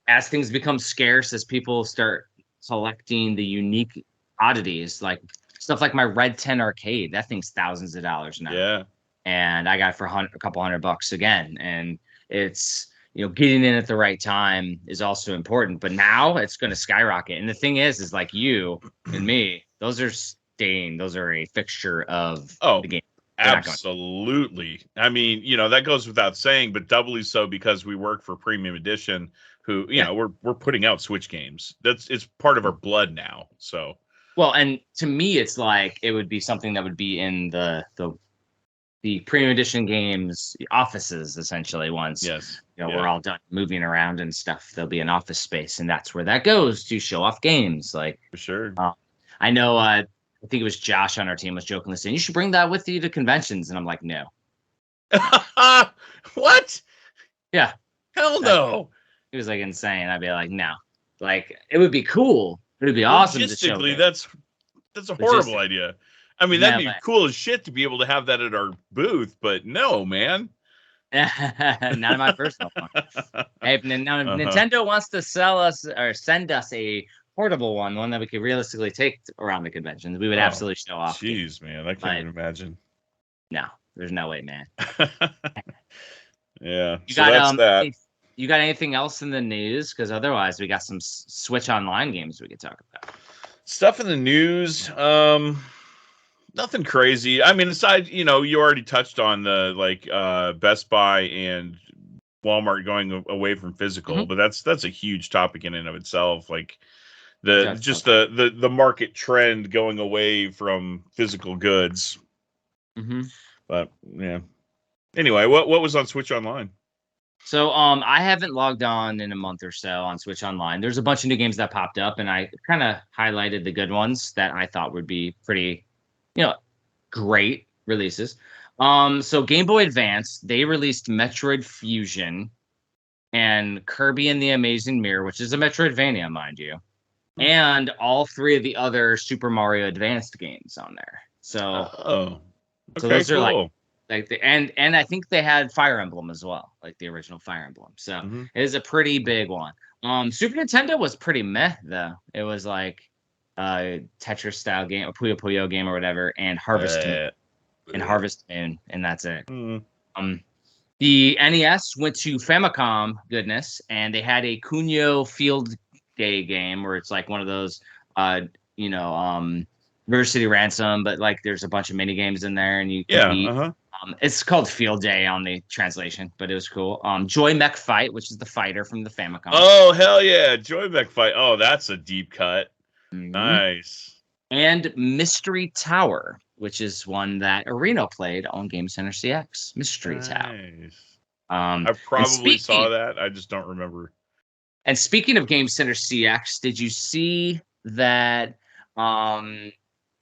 as things become scarce, as people start collecting the unique oddities, like stuff like my Red 10 arcade, that thing's thousands of dollars now. Yeah. And I got it for a couple $100 again. And it's, getting in at the right time is also important. But now it's going to skyrocket. And the thing is like you and me, those are a fixture of the game. Absolutely. I mean, that goes without saying, but doubly so because we work for Premium Edition, who, we're putting out Switch games. It's part of our blood now. So, well, and to me, it's like it would be something that would be in the Premium Edition games offices, essentially. Once we're all done moving around and stuff, there'll be an office space, and that's where that goes to show off games. Like, for sure. I know. I think it was Josh on our team was jokingly saying, "You should bring that with you to conventions," and I'm like, "No." What? Yeah. Hell no. He was like insane. I'd be like, "No." Like, it would be cool. It would be awesome to show. Logistically, that's a horrible idea. I mean, that'd be cool as shit to be able to have that at our booth, but no, man. Not in my personal one. Hey, if Nintendo wants to sell us or send us a portable one that we could realistically take around the conventions, we would absolutely show off. Jeez, man, I can't even imagine. No, there's no way, man. Yeah, that's that. You got anything else in the news? Because otherwise, we got some Switch Online games we could talk about. Stuff in the news. Nothing crazy. I mean, aside, you already touched on the Best Buy and Walmart going away from physical, but that's a huge topic in and of itself. Like the market trend going away from physical goods. Mm-hmm. But yeah. Anyway, what was on Switch Online? So I haven't logged on in a month or so on Switch Online. There's a bunch of new games that popped up, and I kind of highlighted the good ones that I thought would be pretty, great releases. So Game Boy Advance, they released Metroid Fusion and Kirby and the Amazing Mirror, which is a Metroidvania, mind you, and all three of the other Super Mario Advanced games on there. So, so those are and I think they had Fire Emblem as well, like the original Fire Emblem. So it is a pretty big one. Super Nintendo was pretty meh though. It was like Tetris style game, or Puyo Puyo game, or whatever, and Harvest Moon, and that's it. The NES went to Famicom goodness, and they had a Kunio Field Day game where it's like one of those, River City Ransom, but like there's a bunch of mini games in there, and you can it's called Field Day on the translation, but it was cool. Joy Mech Fight, which is the fighter from the Famicom. Oh hell yeah, Joy Mech Fight. Oh, that's a deep cut. Nice. And Mystery Tower, which is one that Areno played on Game Center CX. Mystery Tower. I probably saw that. I just don't remember. And speaking of Game Center CX, did you see that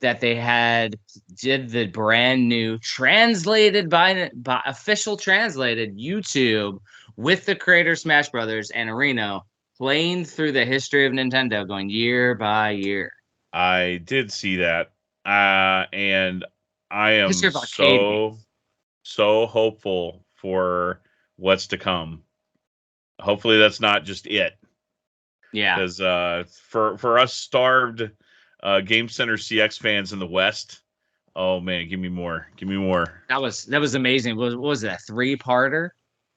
that they did the brand new translated by official translated YouTube with the creator Smash Brothers and Areno playing through the history of Nintendo, going year by year? I did see that, and I am so hopeful for what's to come. hopefully that's not just it. Yeah. Because for us starved Game Center CX fans in the West, oh man, give me more. That was amazing. What was it, a 3-parter?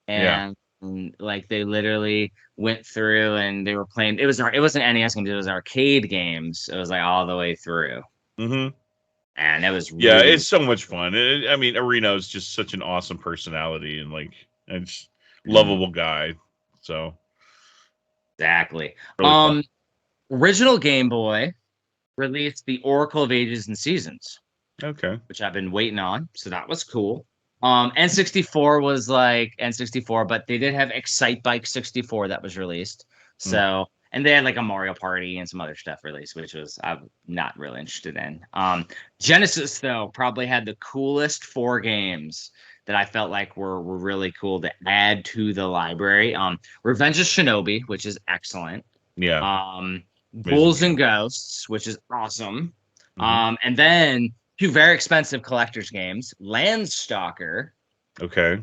Yeah. And like they literally went through and they were playing. It wasn't NES games. It was arcade games. It was like all the way through. Mm-hmm. And it was it's so much fun. I mean, Areno is just such an awesome personality and like it's lovable guy. So exactly. Really fun. Original Game Boy released the Oracle of Ages and Seasons. Okay. Which I've been waiting on. So that was cool. N64 was like N64, but they did have Excite Bike 64 that was released. So, and they had like a Mario Party and some other stuff released, which was I'm not really interested in. Genesis, though, probably had the coolest 4 games that I felt like were really cool to add to the library. Revenge of Shinobi, which is excellent. Yeah. Ghouls and Ghosts, which is awesome. And then 2 very expensive collector's games, Landstalker. Okay.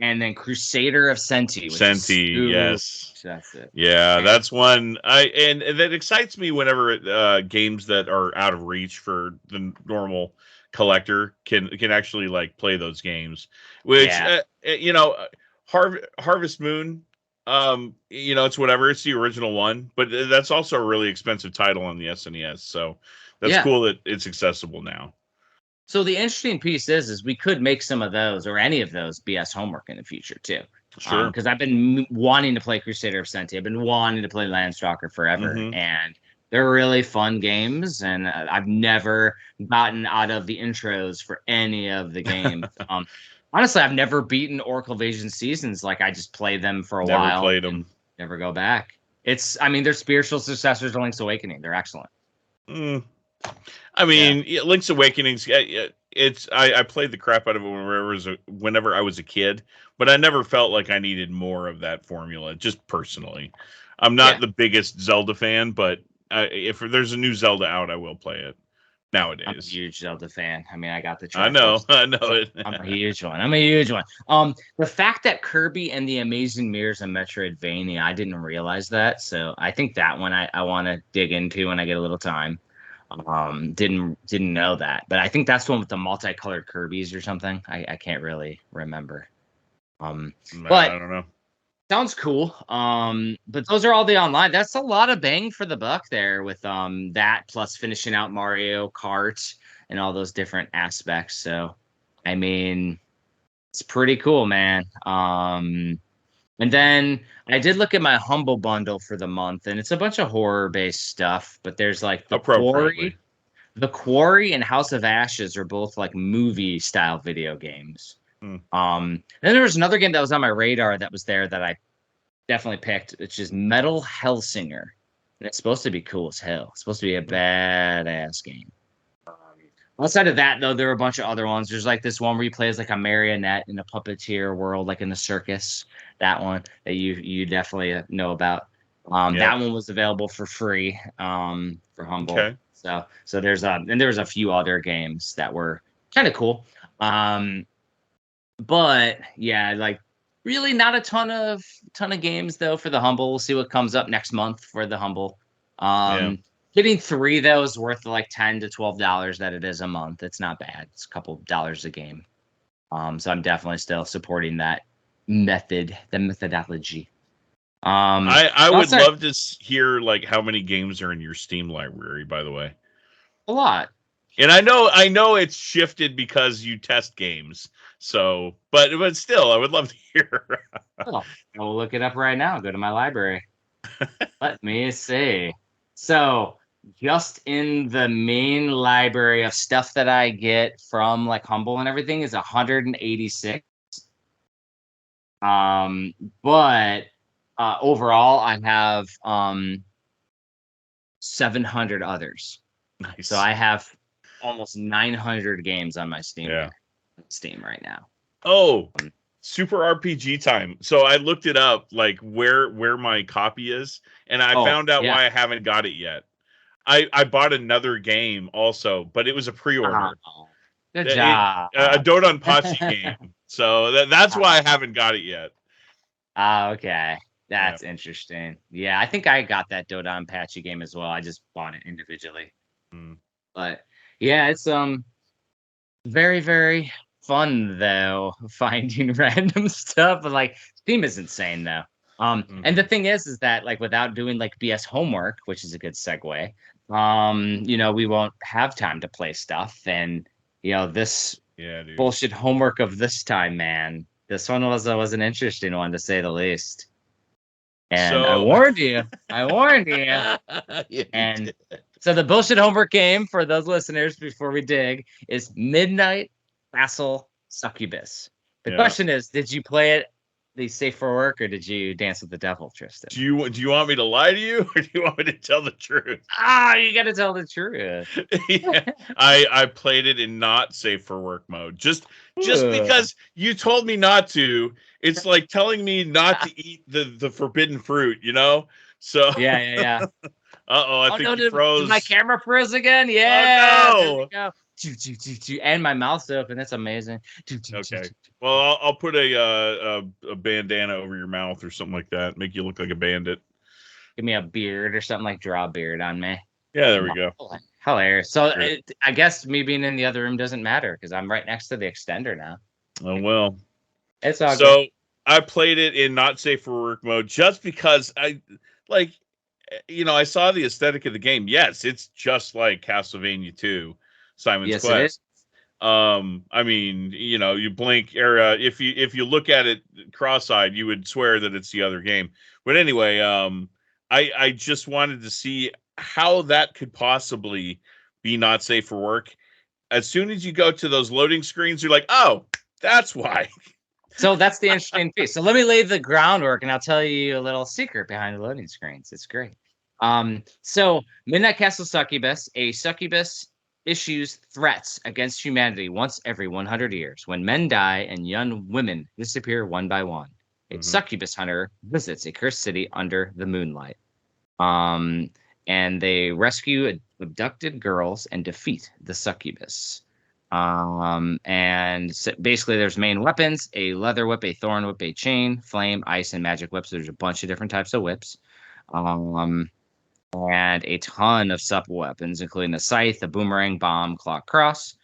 And then Crusader of Senti. Yes. That's it. Yeah, that's one. And that excites me whenever games that are out of reach for the normal collector can actually like play those games. Which Harvest Moon. It's whatever. It's the original one, but that's also a really expensive title on the SNES. So that's cool that it's accessible now. So the interesting piece is we could make some of those or any of those BS homework in the future too. Sure. Because I've been wanting to play Crusader of Senti. I've been wanting to play Landstalker forever, and they're really fun games. And I've never gotten out of the intros for any of the games. Honestly, I've never beaten Oracle of Ages Seasons. Like I just play them for a while. Never played them. Never go back. They're spiritual successors to Link's Awakening. They're excellent. I mean, Link's Awakenings. I played the crap out of it whenever I was a kid, but I never felt like I needed more of that formula. Just personally, I'm not the biggest Zelda fan, but if there's a new Zelda out, I will play it. Nowadays, I'm a huge Zelda fan. I mean, I got the. I know it. I'm a huge one. The fact that Kirby and the Amazing Mirrors and Metroidvania, I didn't realize that. So I think that one I want to dig into when I get a little time. Didn't know that, but I think that's the one with the multicolored Kirby's or something. I can't really remember. But I don't know. Sounds cool. But those are all the online. That's a lot of bang for the buck there with that plus finishing out Mario Kart and all those different aspects. So, I mean, it's pretty cool, man. And then I did look at my Humble bundle for the month, and it's a bunch of horror-based stuff. But there's like the Quarry and House of Ashes are both like movie-style video games. Then there was another game that was on my radar that was there that I definitely picked, which is Metal Hellsinger. And it's supposed to be cool as hell. It's supposed to be a badass game. Outside of that, though, there were a bunch of other ones. There's like this one where you play as like a marionette in a puppeteer world, like in the circus. That one that you definitely know about. That one was available for free for Humble. Okay. So there was a few other games that were kind of cool. But yeah, like really not a ton of games though for the Humble. We'll see what comes up next month for the Humble. Getting 3 though is worth like $10 to $12 that it is a month. It's not bad. It's a couple dollars a game. So I'm definitely still supporting that methodology. I would love to hear like how many games are in your Steam library, by the way. A lot. And I know it's shifted because you test games. So, but still, I would love to hear. I will look it up right now. Go to my library. Let me see. So, just in the main library of stuff that I get from like Humble and everything is 186. But overall, I have 700 others. Nice. So I have almost 900 games on my Steam right now. Oh, Super RPG time. So I looked it up, like where my copy is, and I found out why I haven't got it yet. I bought another game also, but it was a pre-order. Good job. A Dodonpachi game. So that's why I haven't got it yet. Okay. That's interesting. Yeah, I think I got that Dodonpachi game as well. I just bought it individually. But yeah, it's very, very fun though, finding random stuff. But like Steam is insane though. And the thing is that like without doing like BS homework, which is a good segue, we won't have time to play stuff. And this bullshit homework of this time, man. This one was an interesting one to say the least. And I warned you. And so the bullshit homework game for those listeners before we dig is Midnight Castle Succubus. The question is, did you play it the safe for work or did you dance with the devil, Tristan? Do you want me to lie to you or do you want me to tell the truth? You got to tell the truth. I played it in not safe for work mode. Just because you told me not to. It's like telling me not to eat the forbidden fruit, So yeah. I think you froze. Did my camera froze again? Yeah. Oh, no. And my mouth's open. That's amazing. Okay. Well, I'll put a bandana over your mouth or something like that. Make you look like a bandit. Give me a beard or something, like draw a beard on me. Yeah, there we go. Hilarious. So I guess me being in the other room doesn't matter because I'm right next to the extender now. Oh, well. It's all so good. I played it in not safe for work mode just because I saw the aesthetic of the game. Yes, it's just like Castlevania II, Simon's Quest. It is. I mean, you blink era. If you look at it cross-eyed, you would swear that it's the other game. But anyway, I just wanted to see how that could possibly be not safe for work. As soon as you go to those loading screens, you're like, oh, that's why. So that's the interesting piece. So let me lay the groundwork, and I'll tell you a little secret behind the loading screens. It's great. So Midnight Castle Succubus, a succubus issues threats against humanity once every 100 years. When men die and young women disappear one by one, a succubus hunter visits a cursed city under the moonlight. And they rescue abducted girls and defeat the succubus. And so basically there's main weapons, a leather whip, a thorn whip, a chain, flame, ice, and magic whips. There's a bunch of different types of whips. And a ton of supple weapons, including a scythe, a boomerang, bomb, claw, cross.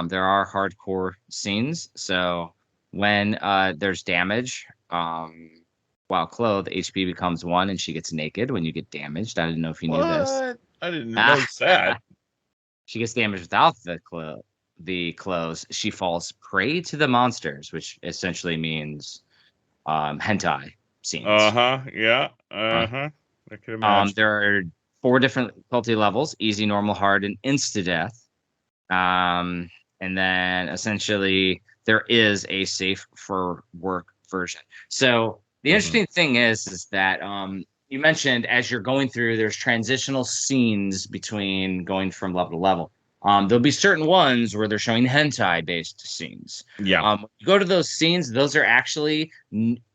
There are hardcore scenes. So when there's damage, while clothed, HP becomes 1 and she gets naked when you get damaged. I didn't know if you knew this. I didn't know that. She gets damaged without the clothes. She falls prey to the monsters, which essentially means hentai scenes. Yeah. I can imagine. There are 4 different difficulty levels: easy, normal, hard, and insta-death. And then essentially there is a safe for work version. So the interesting thing is that you mentioned as you're going through, there's transitional scenes between going from level to level. There'll be certain ones where they're showing hentai-based scenes. Yeah. When you go to those scenes, those are actually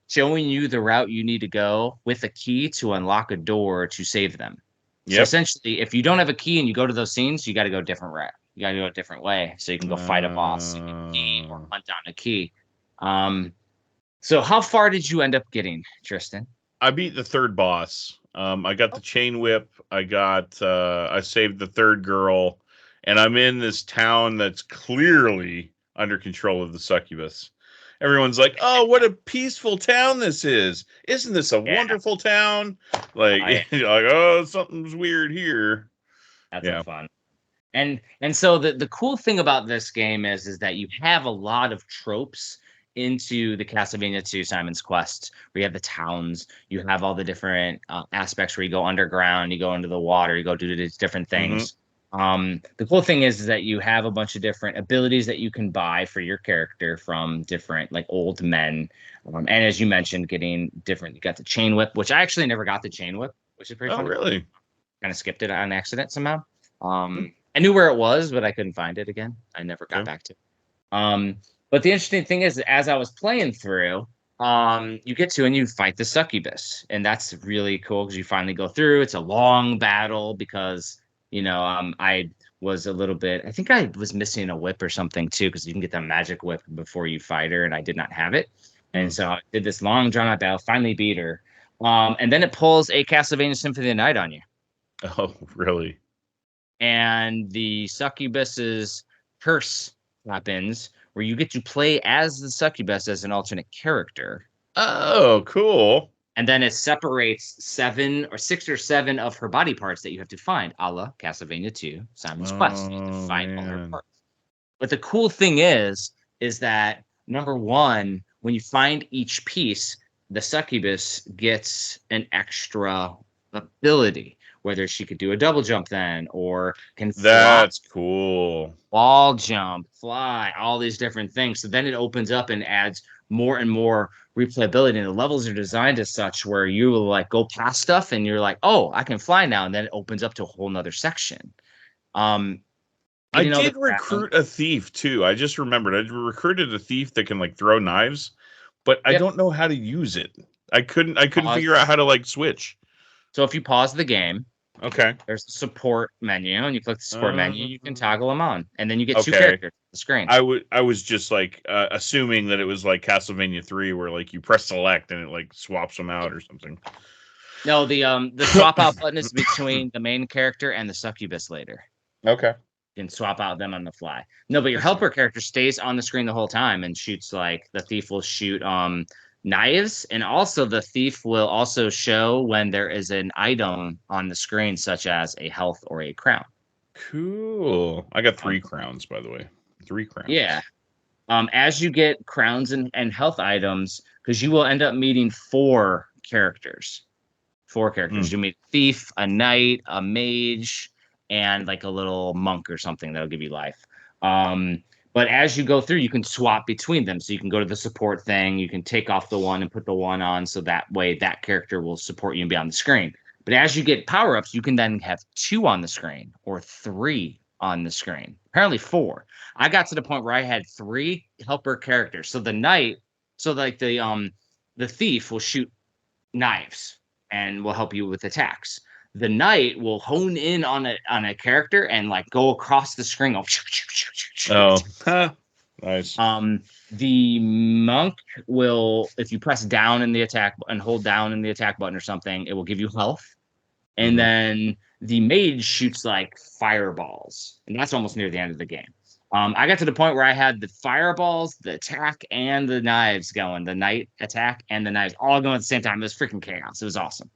showing you the route you need to go with a key to unlock a door to save them. Yep. So essentially, if you don't have a key and you go to those scenes, you got to go a different route. You got to go a different way so you can go fight a boss or hunt down a key. So how far did you end up getting, Tristan? I beat the 3rd boss. I got the chain whip. I saved the 3rd girl. And I'm in this town that's clearly under control of the succubus. Everyone's like, oh, what a peaceful town this is. Isn't this a wonderful town? Like, you're like, oh, something's weird here. That's fun. And so the cool thing about this game is that you have a lot of tropes into the Castlevania II Simon's Quest, where you have the towns, you have all the different aspects where you go underground, you go into the water, you go do these different things. The cool thing is that you have a bunch of different abilities that you can buy for your character from different like old men. And as you mentioned, getting different, you got the chain whip, which I actually never got the chain whip, which is pretty fun. Oh, really? Kind of skipped it on accident somehow. I knew where it was, but I couldn't find it again. I never got back to it. But the interesting thing is, as I was playing through, you get to and you fight the succubus. And that's really cool because you finally go through. It's a long battle because I was a little bit, I think I was missing a whip or something too, because you can get the magic whip before you fight her, and I did not have it. And so I did this long drawn out battle, finally beat her. And then it pulls a Castlevania Symphony of the Night on you. Oh, really? And the Succubus's curse happens where you get to play as the Succubus as an alternate character. Oh, cool. And then it separates 6 or 7 of her body parts that you have to find, a la Castlevania II, Simon's Quest. You have to find all her parts. But the cool thing is that number one, when you find each piece, the Succubus gets an extra ability, whether she could do a double jump then, or can fly. That's cool. Wall jump, fly, all these different things. So then it opens up and adds more and more replayability. And the levels are designed as such where you will like go past stuff and you're like, oh, I can fly now. And then it opens up to a whole nother section. I did recruit a thief too. I just remembered I recruited a thief that can like throw knives, but I don't know how to use it. I couldn't figure out how to like switch. So if you pause the game, okay, there's the support menu, and you click the support menu, you can toggle them on, and then you get 2 characters on the screen. I was just like assuming that it was like Castlevania 3, where like you press select and it like swaps them out or something. No, the swap out button is between the main character and the Succubus later. Okay. You can swap out them on the fly. No, but your helper character stays on the screen the whole time and shoots like the thief will shoot knives, and also the thief will also show when there is an item on the screen, such as a health or a crown. Cool. I got 3 crowns, by the way. 3 crowns. Yeah. As you get crowns and health items, because you will end up meeting 4 characters. 4 characters. You meet a thief, a knight, a mage, and like a little monk or something that'll give you life. But as you go through, you can swap between them. So you can go to the support thing. You can take off the one and put the one on. So that way that character will support you and be on the screen. But as you get power-ups, you can then have 2 on the screen or 3 on the screen. Apparently 4. I got to the point where I had 3 helper characters. So the knight, so like the thief will shoot knives and will help you with attacks. The knight will hone in on a character and like go across the screen. Nice. The monk will, if you press down in the attack and hold down in the attack button or something, it will give you health. And then the mage shoots like fireballs, and that's almost near the end of the game. I got to the point where I had the fireballs, the attack, and the knives going. The knight attack and the knives all going at the same time. It was freaking chaos. It was awesome.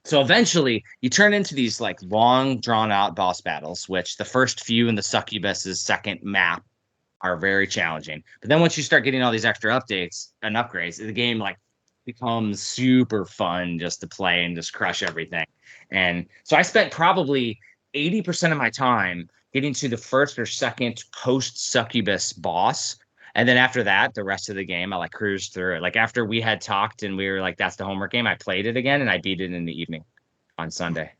So eventually, you turn into these like long, drawn-out boss battles, which the first few in the Succubus's second map are very challenging. But then once you start getting all these extra updates and upgrades, the game like becomes super fun just to play and just crush everything. And so I spent probably 80% of my time getting to the first or second post-Succubus boss. And then after that, the rest of the game, I like cruised through it. Like after we had talked and we were like, that's the homework game, I played it again and I beat it in the evening on Sunday.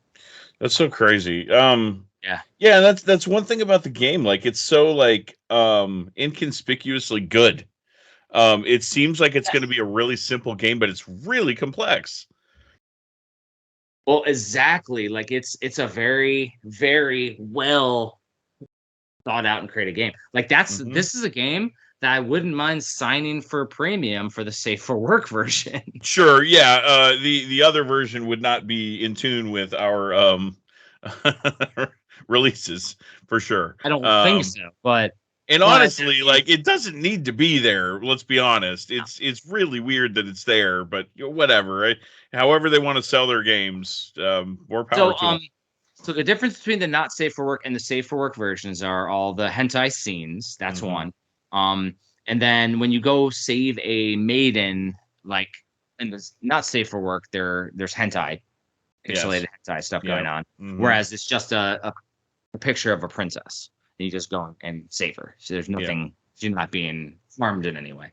That's so crazy. Yeah, that's one thing about the game. Like it's so like inconspicuously good. It seems like it's going to be a really simple game, but it's really complex. Well, exactly. Like it's a very, very well thought out and created game. Like this is a game that I wouldn't mind signing for premium for the Safe for Work version. Sure, yeah. The other version would not be in tune with our releases for sure. I don't think so, but honestly, like it doesn't need to be there. Let's be honest. It's really weird that it's there, but whatever. Right? However they want to sell their games, more power to them. So the difference between the not safe for work and the safe for work versions are all the hentai scenes. That's one. And then when you go save a maiden, like in the not safe for work, there's hentai, pixelated hentai stuff going on. Whereas it's just a picture of a princess. And you just go and save her. So there's nothing, she's not being harmed in any way.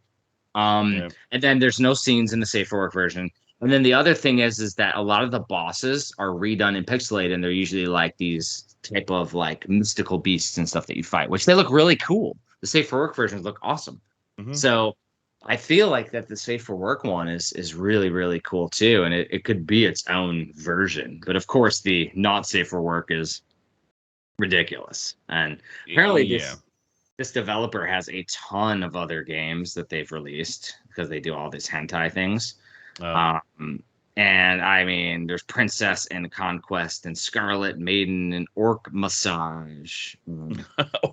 And then there's no scenes in the safe for work version. And then the other thing is that a lot of the bosses are redone in pixelated, and they're usually like these type of like mystical beasts and stuff that you fight, which they look really cool. The Safe for Work versions look awesome. So I feel like that the Safe for Work one is really, really cool too. And it could be its own version. But of course, the not Safe for Work is ridiculous. And apparently this developer has a ton of other games that they've released because they do all these hentai things. And I mean, there's Princess and Conquest and Scarlet Maiden and Orc Massage.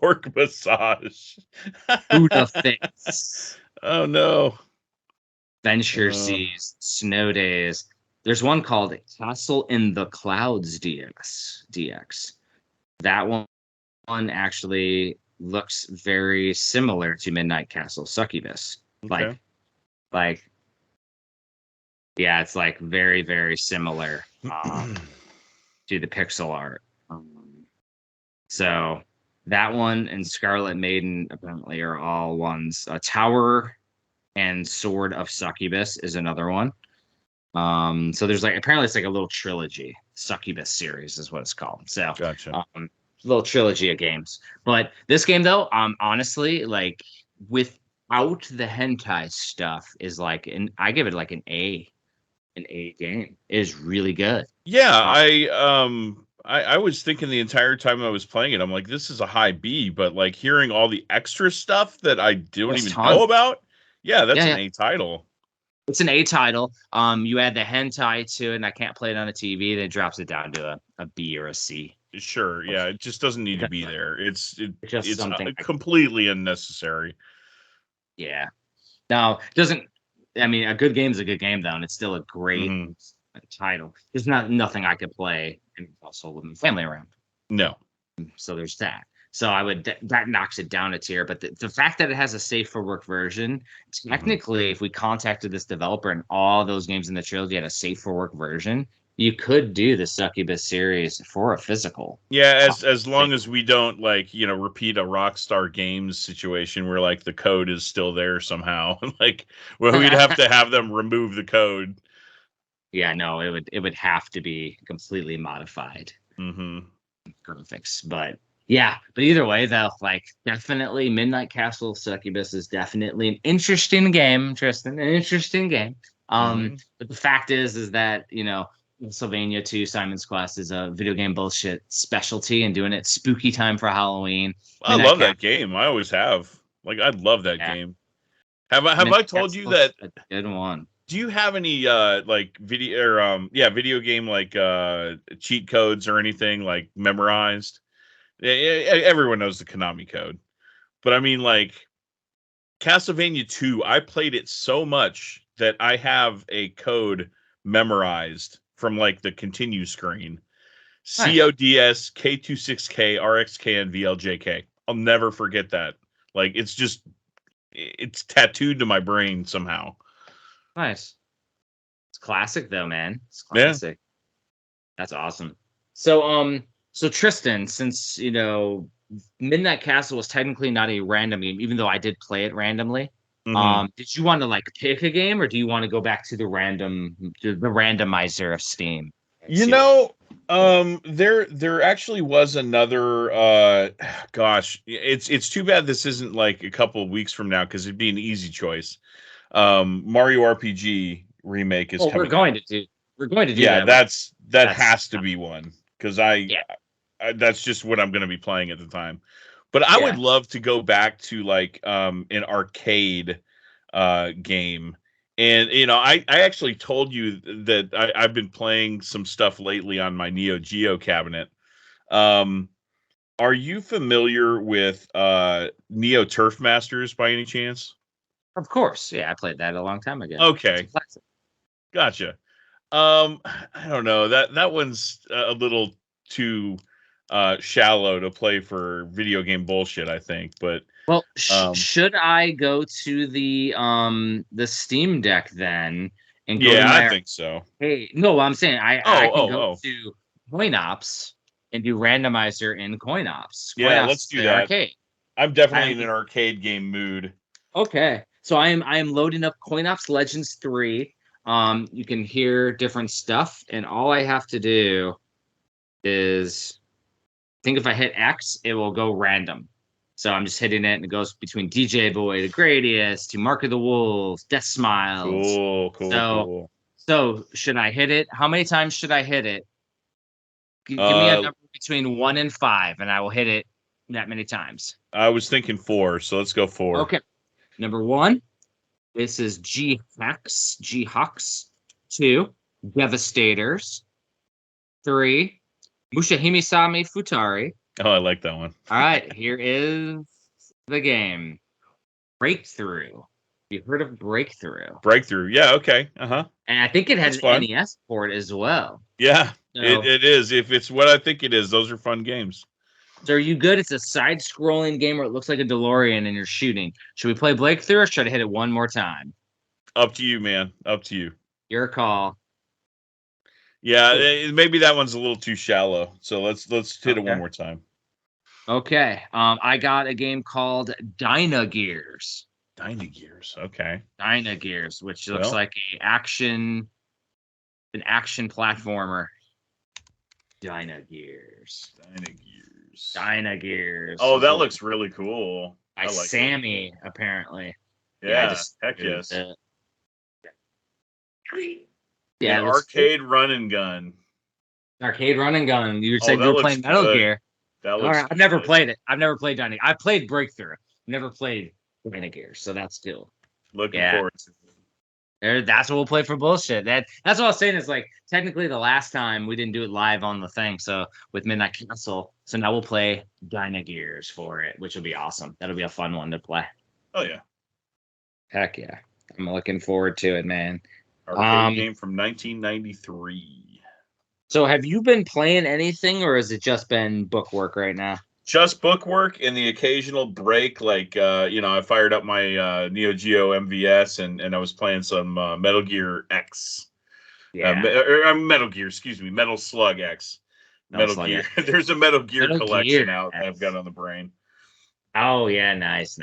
Orc Massage. Buddha Face. Oh no. Venture Seas, Snow Days. There's one called Castle in the Clouds DX. That one actually looks very similar to Midnight Castle Succubus. Okay. Like yeah, it's like very, very similar to the pixel art. So that one and Scarlet Maiden apparently are all ones. Tower and Sword of Succubus is another one. So there's like apparently it's like a little trilogy. Succubus series is what it's called. So gotcha. Little trilogy of games. But this game though, honestly, like without the hentai stuff, is like I give it like an A. An A game. It is really good. Yeah, I was thinking the entire time I was playing it, I'm like, this is a high B, but like hearing all the extra stuff that I don't even know about, yeah, that's an A title. It's an A title. You add the hentai to it, and I can't play it on a TV, then it drops it down to a B or a C. Sure, yeah, it just doesn't need to be there. It's something completely unnecessary. Yeah. Now, doesn't I mean, a good game is a good game, though, and it's still a great title. There's nothing I could play and also with my family around. No. So there's that. So that knocks it down a tier. But the fact that it has a safe for work version, technically, if we contacted this developer and all those games in the trilogy had a safe for work version, you could do the Succubus series for a physical. Yeah, as long as we don't repeat a Rockstar Games situation where like the code is still there somehow. Like we'd have to have them remove the code. Yeah, no, it would have to be completely modified. Graphics, but either way though, like definitely Midnight Castle Succubus is definitely an interesting game, Tristan. An interesting game. But the fact is that Castlevania II Simon's Quest is a video game bullshit specialty and doing it spooky time for Halloween. I love that game. I always have. Like, I love that game. Have I told you that? A good one. Do you have any video game like cheat codes or anything like memorized? Everyone knows the Konami code, but I mean like Castlevania 2. I played it so much that I have a code memorized from like the continue screen. Nice. CODS K26K RXK and VLJK. I'll never forget that. Like it's tattooed to my brain somehow. Nice. It's classic though, man. It's classic. Yeah. That's awesome. So Tristan, since Midnight Castle was technically not a random game, even though I did play it randomly. Did you want to like pick a game, or do you want to go back to the randomizer of Steam? There actually was another. Gosh, it's too bad this isn't like a couple of weeks from now because it'd be an easy choice. Mario RPG remake is coming. We're going to do yeah, that has to be one because that's just what I'm going to be playing at the time. But I would love to go back to like an arcade game. And I actually told you that I've been playing some stuff lately on my Neo Geo cabinet. Are you familiar with Neo Turf Masters by any chance? Of course. Yeah, I played that a long time ago. Okay. Gotcha. I don't know. That one's a little too shallow to play for video game bullshit, I think. But should I go to the Steam Deck then and go I think so. Hey, no, I'm saying I can go to CoinOps and do randomizer in CoinOps. Let's do that. Arcade. I'm definitely in an arcade game mood. Okay. So I am loading up CoinOps Legends 3. You can hear different stuff, and all I have to do is I think if I hit X, it will go random. So I'm just hitting it, and it goes between DJ Boy to Gradius to Mark of the Wolves, Death Smiles. Cool. So should I hit it? How many times should I hit it? Give me a number between 1 and 5, and I will hit it that many times. I was thinking 4, so let's go 4. Okay. Number 1. This is G Hawks. 2, Devastators. 3, Mushahime-Same Futari. Oh, I like that one. All right, here is the game. Breakthrough. You heard of Breakthrough? Breakthrough. Yeah, okay. Uh-huh. And I think it has That's an fun. NES port as well. Yeah, So, it is. If it's what I think it is, those are fun games. so are you good? It's a side-scrolling game where it looks like a DeLorean and you're shooting. Should we play Breakthrough or should I hit it one more time? Up to you, man. Up to you. Your call. Yeah, maybe that one's a little too shallow. So let's hit it one more time. Okay. I got a game called Dynagears. Dynagears. Okay. Dynagears, which looks like an action platformer. Dynagears. Oh, that looks really cool. By Sammy, apparently. Yeah, heck yes. Yeah, arcade run and gun. Arcade run and gun. You said you were playing Metal Gear. That looks I've never played it. I've never played Dynagears. I played Breakthrough. Never played Dynagears, so that's cool. Looking forward to it. That's what we'll play for bullshit. That's what I was saying is like technically the last time we didn't do it live on the thing, so with Midnight Castle. So now we'll play Dynagears for it, which will be awesome. That'll be a fun one to play. Oh yeah. Heck yeah. I'm looking forward to it, man. Arcade game from 1993. So have you been playing anything or has it just been book work right now? Just book work and the occasional break. Like, I fired up my Neo Geo MVS and I was playing some Metal Gear X. Yeah. Metal Gear, excuse me. Metal Slug X. Metal Gear. There's a Metal Gear collection out that I've got on the brain. Oh, yeah. Nice.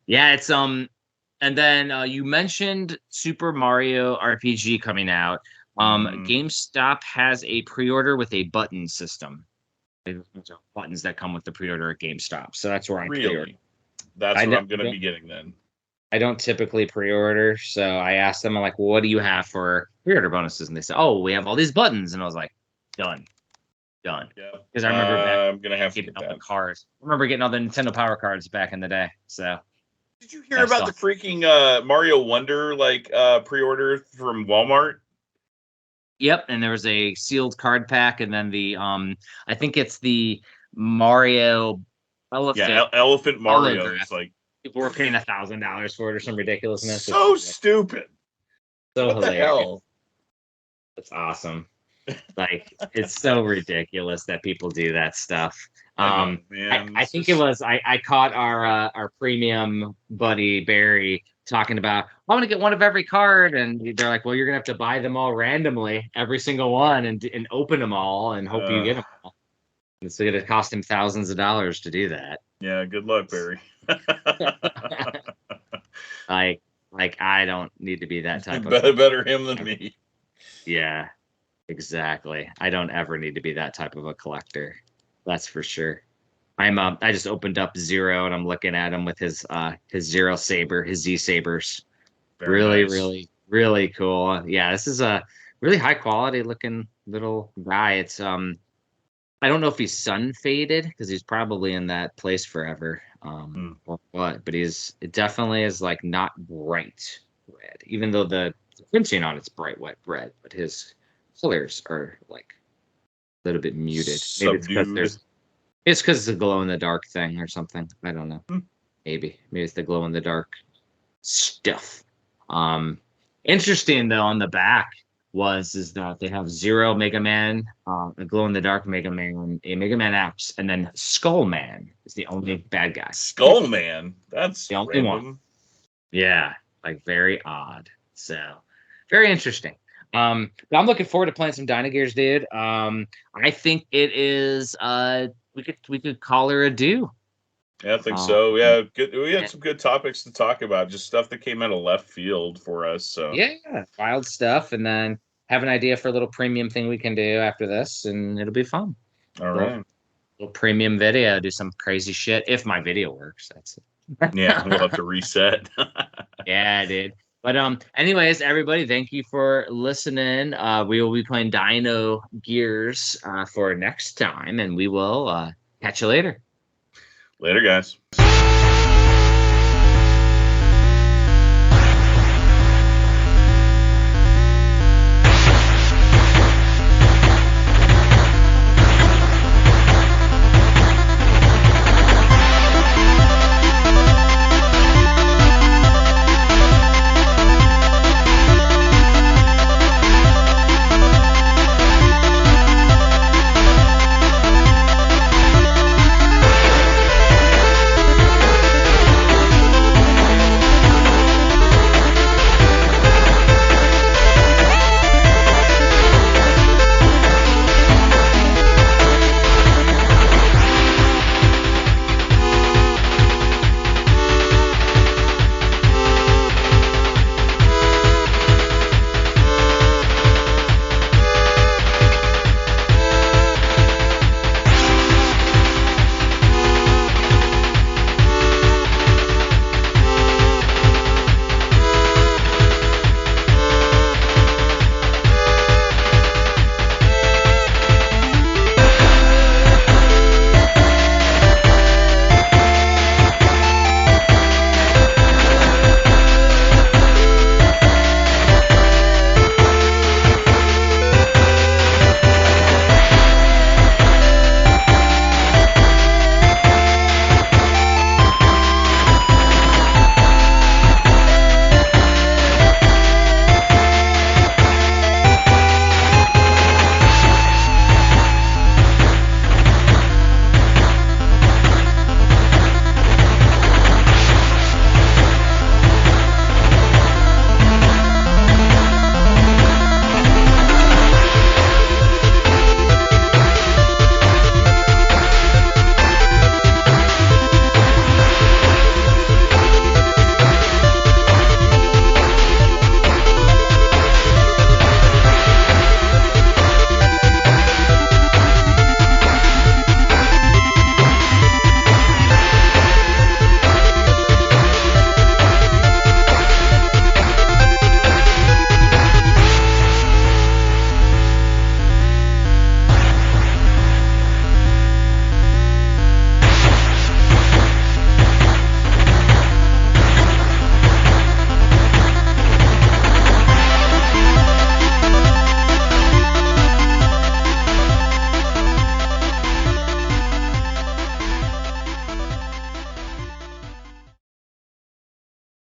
Yeah, it's, and then you mentioned Super Mario RPG coming out. GameStop has a pre-order with a button system. There's buttons that come with the pre-order at GameStop. So that's where I'm pre-ordering. That's what I'm going to be getting then. I don't typically pre-order, so I asked them, I'm like, well, what do you have for pre-order bonuses? And they said, oh, we have all these buttons. And I was like, done. Yeah. Because I remember I'm going to have to get get that. the cards. I remember getting all the Nintendo Power cards back in the day. So did you hear about the freaking Mario Wonder pre-order from Walmart? Yep, and there was a sealed card pack, and then the I think it's the Mario elephant. Yeah, Elephant Mario. It's like people were paying $1,000 for it or some ridiculousness. So stupid. So what hilarious. The hell? It's awesome. Like it's so ridiculous that people do that stuff. Man, I think it was I caught our premium buddy Barry talking about, I want to get one of every card, and they're like, well, you're gonna have to buy them all randomly, every single one, and open them all and hope you get them all. It's going to cost him thousands of dollars to do that. Yeah, good luck, Barry. like I don't need to be that type of better him than me. Yeah, exactly. I don't ever need to be that type of a collector. That's for sure. I just opened up Zero and I'm looking at him with his Zero Saber, his Z Sabers. Really, nice. really cool. Yeah, this is a really high quality looking little guy. It's I don't know if he's sun faded because he's probably in that place forever. Or what, but it definitely is like not bright red, even though the printing on it's bright wet red, but his colors are like a little bit muted. Maybe it's because it's a glow in the dark thing or something. I don't know. Maybe it's the glow in the dark stuff. Interesting though, on the back is that they have Zero Mega Man, a glow in the dark Mega Man, a Mega Man X, and then Skull Man is the only bad guy. Skull Man, that's the only one. Yeah, like very odd. So very interesting. I'm looking forward to playing some Dynagears, dude. I think it is we could call her a do. Yeah, I think so. Yeah, good. We had some good topics to talk about, just stuff that came out of left field for us. So yeah, wild stuff, and then have an idea for a little premium thing we can do after this, and it'll be fun. All right, little premium video, do some crazy shit if my video works. That's it. Yeah, we'll have to reset. Yeah, dude. But anyways, everybody, thank you for listening. We will be playing Dino Gears for next time, and we will catch you later. Later, guys.